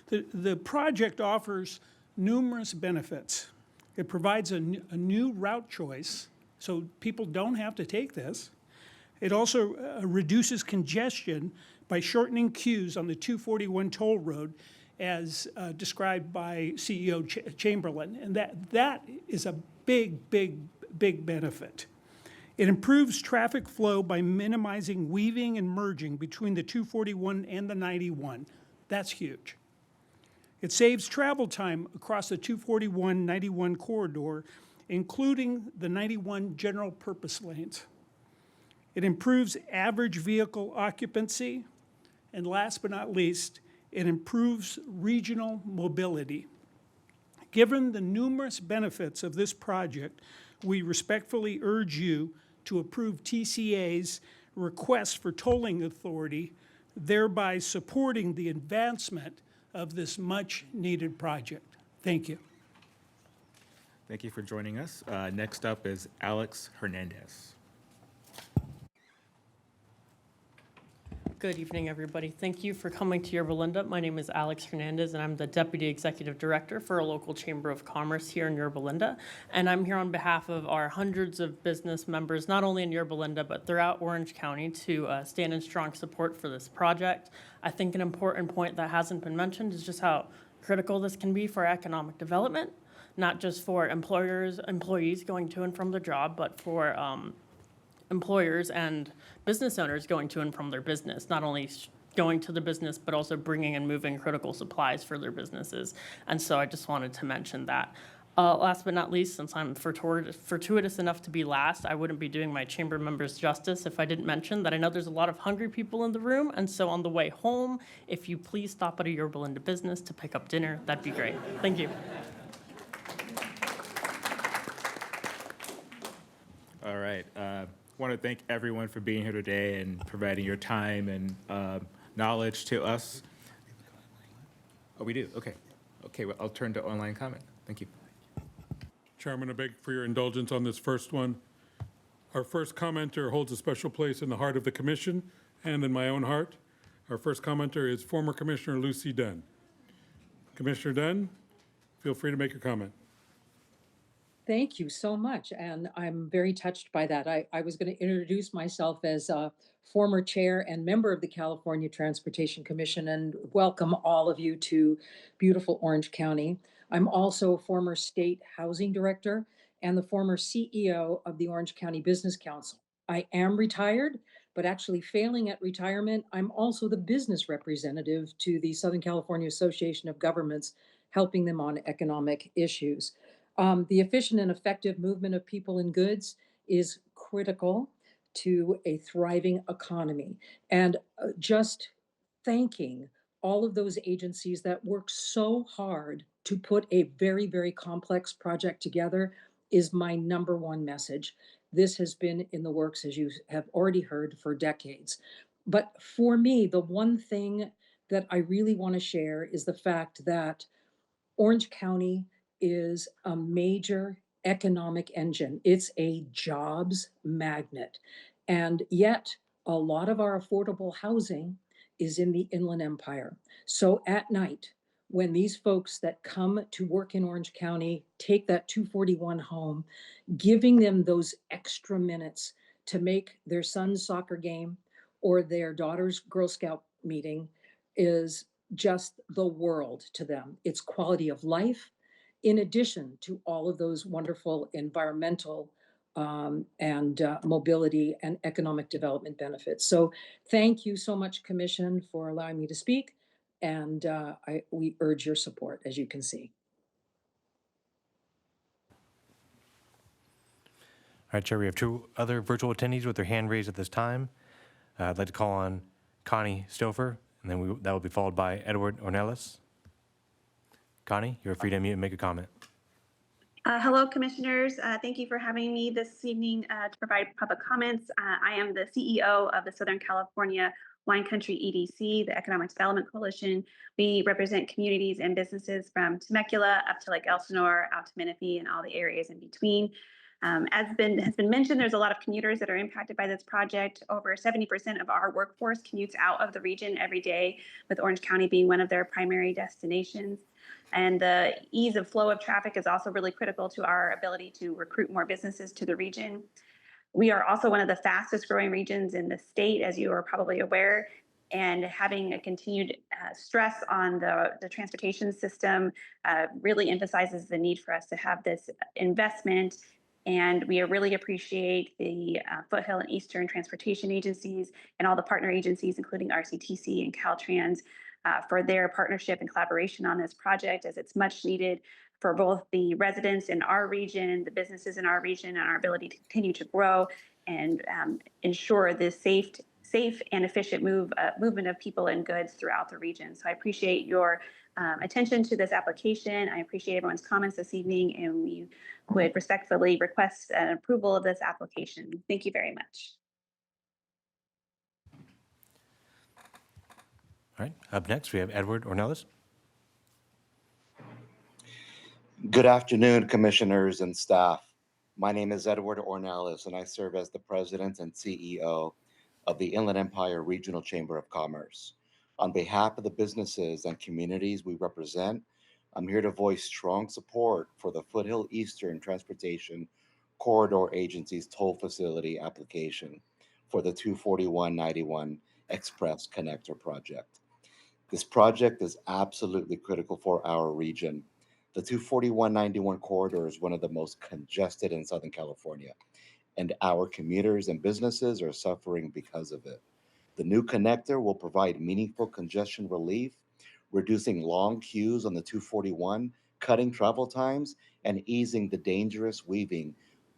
The project offers numerous benefits. It provides a new route choice, so people don't have to take this. It also reduces congestion by shortening queues on the 241 toll road, as described by CEO Chamberlain, and that is a big benefit. It improves traffic flow by minimizing weaving and merging between the 241 and the 91. That's huge. It saves travel time across the 241-91 corridor, including the 91 general purpose lanes. It improves average vehicle occupancy. And last but not least, it improves regional mobility. Given the numerous benefits of this project, we respectfully urge you to approve TCA's request for tolling authority, thereby supporting the advancement of this much-needed project. Thank you. Thank you for joining us. Next up is Alex Hernandez. Good evening, everybody. Thank you for coming to Yorba Linda. My name is Alex Hernandez, and I'm the Deputy Executive Director for a local Chamber of Commerce here in Yorba Linda. And I'm here on behalf of our hundreds of business members, not only in Yorba Linda, but throughout Orange County, to stand in strong support for this project. I think an important point that hasn't been mentioned is just how critical this can be for economic development, not just for employees going to and from their job, but for employers and business owners going to and from their business, not only going to the business, but also bringing and moving critical supplies for their businesses. And so I just wanted to mention that. Last but not least, since I'm fortuitous enough to be last, I wouldn't be doing my chamber members justice if I didn't mention that I know there's a lot of hungry people in the room. And so on the way home, if you please stop at a Yorba Linda business to pick up dinner, that'd be great. Thank you. All right. I want to thank everyone for being here today and providing your time and knowledge to us. Oh, we do? Okay. Okay, well, I'll turn to online comment. Thank you. Chairman, I beg for your indulgence on this first one. Our first commenter holds a special place in the heart of the commission and in my own heart. Our first commenter is former Commissioner Lucy Dunn. Commissioner Dunn, feel free to make your comment. Thank you so much, and I'm very touched by that. I was going to introduce myself as a former chair and member of the California Transportation Commission and welcome all of you to beautiful Orange County. I'm also a former state housing director and the former CEO of the Orange County Business Council. I am retired, but actually failing at retirement, I'm also the business representative to the Southern California Association of Governments, helping them on economic issues. The efficient and effective movement of people and goods is critical to a thriving economy. And just thanking all of those agencies that work so hard to put a very, very complex project together is my number one message. This has been in the works, as you have already heard, for decades. But for me, the one thing that I really want to share is the fact that Orange County is a major economic engine. It's a jobs magnet. And yet, a lot of our affordable housing is in the Inland Empire. So at night, when these folks that come to work in Orange County take that 241 home, giving them those extra minutes to make their son's soccer game or their daughter's Girl Scout meeting is just the world to them. It's quality of life, in addition to all of those wonderful environmental and mobility and economic development benefits. So thank you so much, Commission, for allowing me to speak. And we urge your support, as you can see. All right, Chair, we have two other virtual attendees with their hand raised at this time. I'd like to call on Connie Stouffer, and then that will be followed by Edward Ornelas. Connie, you're free to unmute and make a comment. Hello, Commissioners. Thank you for having me this evening to provide public comments. I am the CEO of the Southern California Wine Country EDC, the Economic Development Coalition. We represent communities and businesses from Temecula up to Lake Elsinore, out to Menifee, and all the areas in between. As has been mentioned, there's a lot of commuters that are impacted by this project. Over 70% of our workforce commutes out of the region every day, with Orange County being one of their primary destinations. And the ease of flow of traffic is also really critical to our ability to recruit more businesses to the region. We are also one of the fastest growing regions in the state, as you are probably aware, and having a continued stress on the transportation system really emphasizes the need for us to have this investment. And we really appreciate the Foothill and Eastern Transportation Agencies and all the partner agencies, including RCTC and Caltrans, for their partnership and collaboration on this project, as it's much needed for both the residents in our region, the businesses in our region, and our ability to continue to grow and ensure the safe and efficient movement of people and goods throughout the region. So I appreciate your attention to this application. I appreciate everyone's comments this evening, and we would respectfully request an approval of this application. Thank you very much. All right, up next, we have Edward Ornelas. Good afternoon, Commissioners and staff. My name is Edward Ornelas, and I serve as the President and CEO of the Inland Empire Regional Chamber of Commerce. On behalf of the businesses and communities we represent, I'm here to voice strong support for the Foothill Eastern Transportation Corridor Agency's toll facility application for the 24191 Express Connector project. This project is absolutely critical for our region. The 24191 corridor is one of the most congested in Southern California, and our commuters and businesses are suffering because of it. The new connector will provide meaningful congestion relief, reducing long queues on the 241, cutting travel times, and easing the dangerous weaving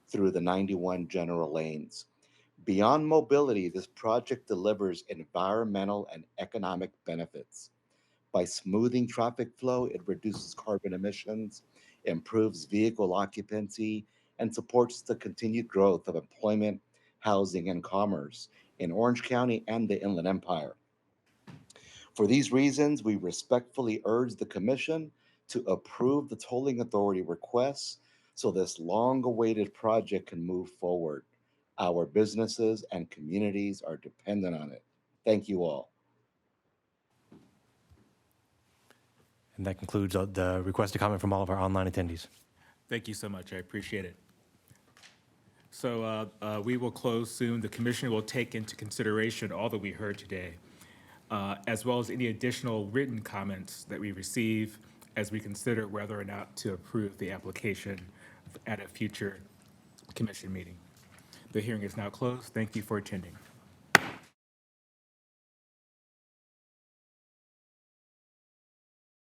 through the 91 general lanes. Beyond mobility, this project delivers environmental and economic benefits. By smoothing traffic flow, it reduces carbon emissions, improves vehicle occupancy, and supports the continued growth of employment, housing, and commerce in Orange County and the Inland Empire. For these reasons, we respectfully urge the Commission to approve the tolling authority requests so this long-awaited project can move forward. Our businesses and communities are dependent on it. Thank you all. And that concludes the request to comment from all of our online attendees. Thank you so much. I appreciate it. So we will close soon. The Commission will take into consideration all that we heard today, as well as any additional written comments that we receive as we consider whether or not to approve the application at a future Commission meeting. The hearing is now closed. Thank you for attending.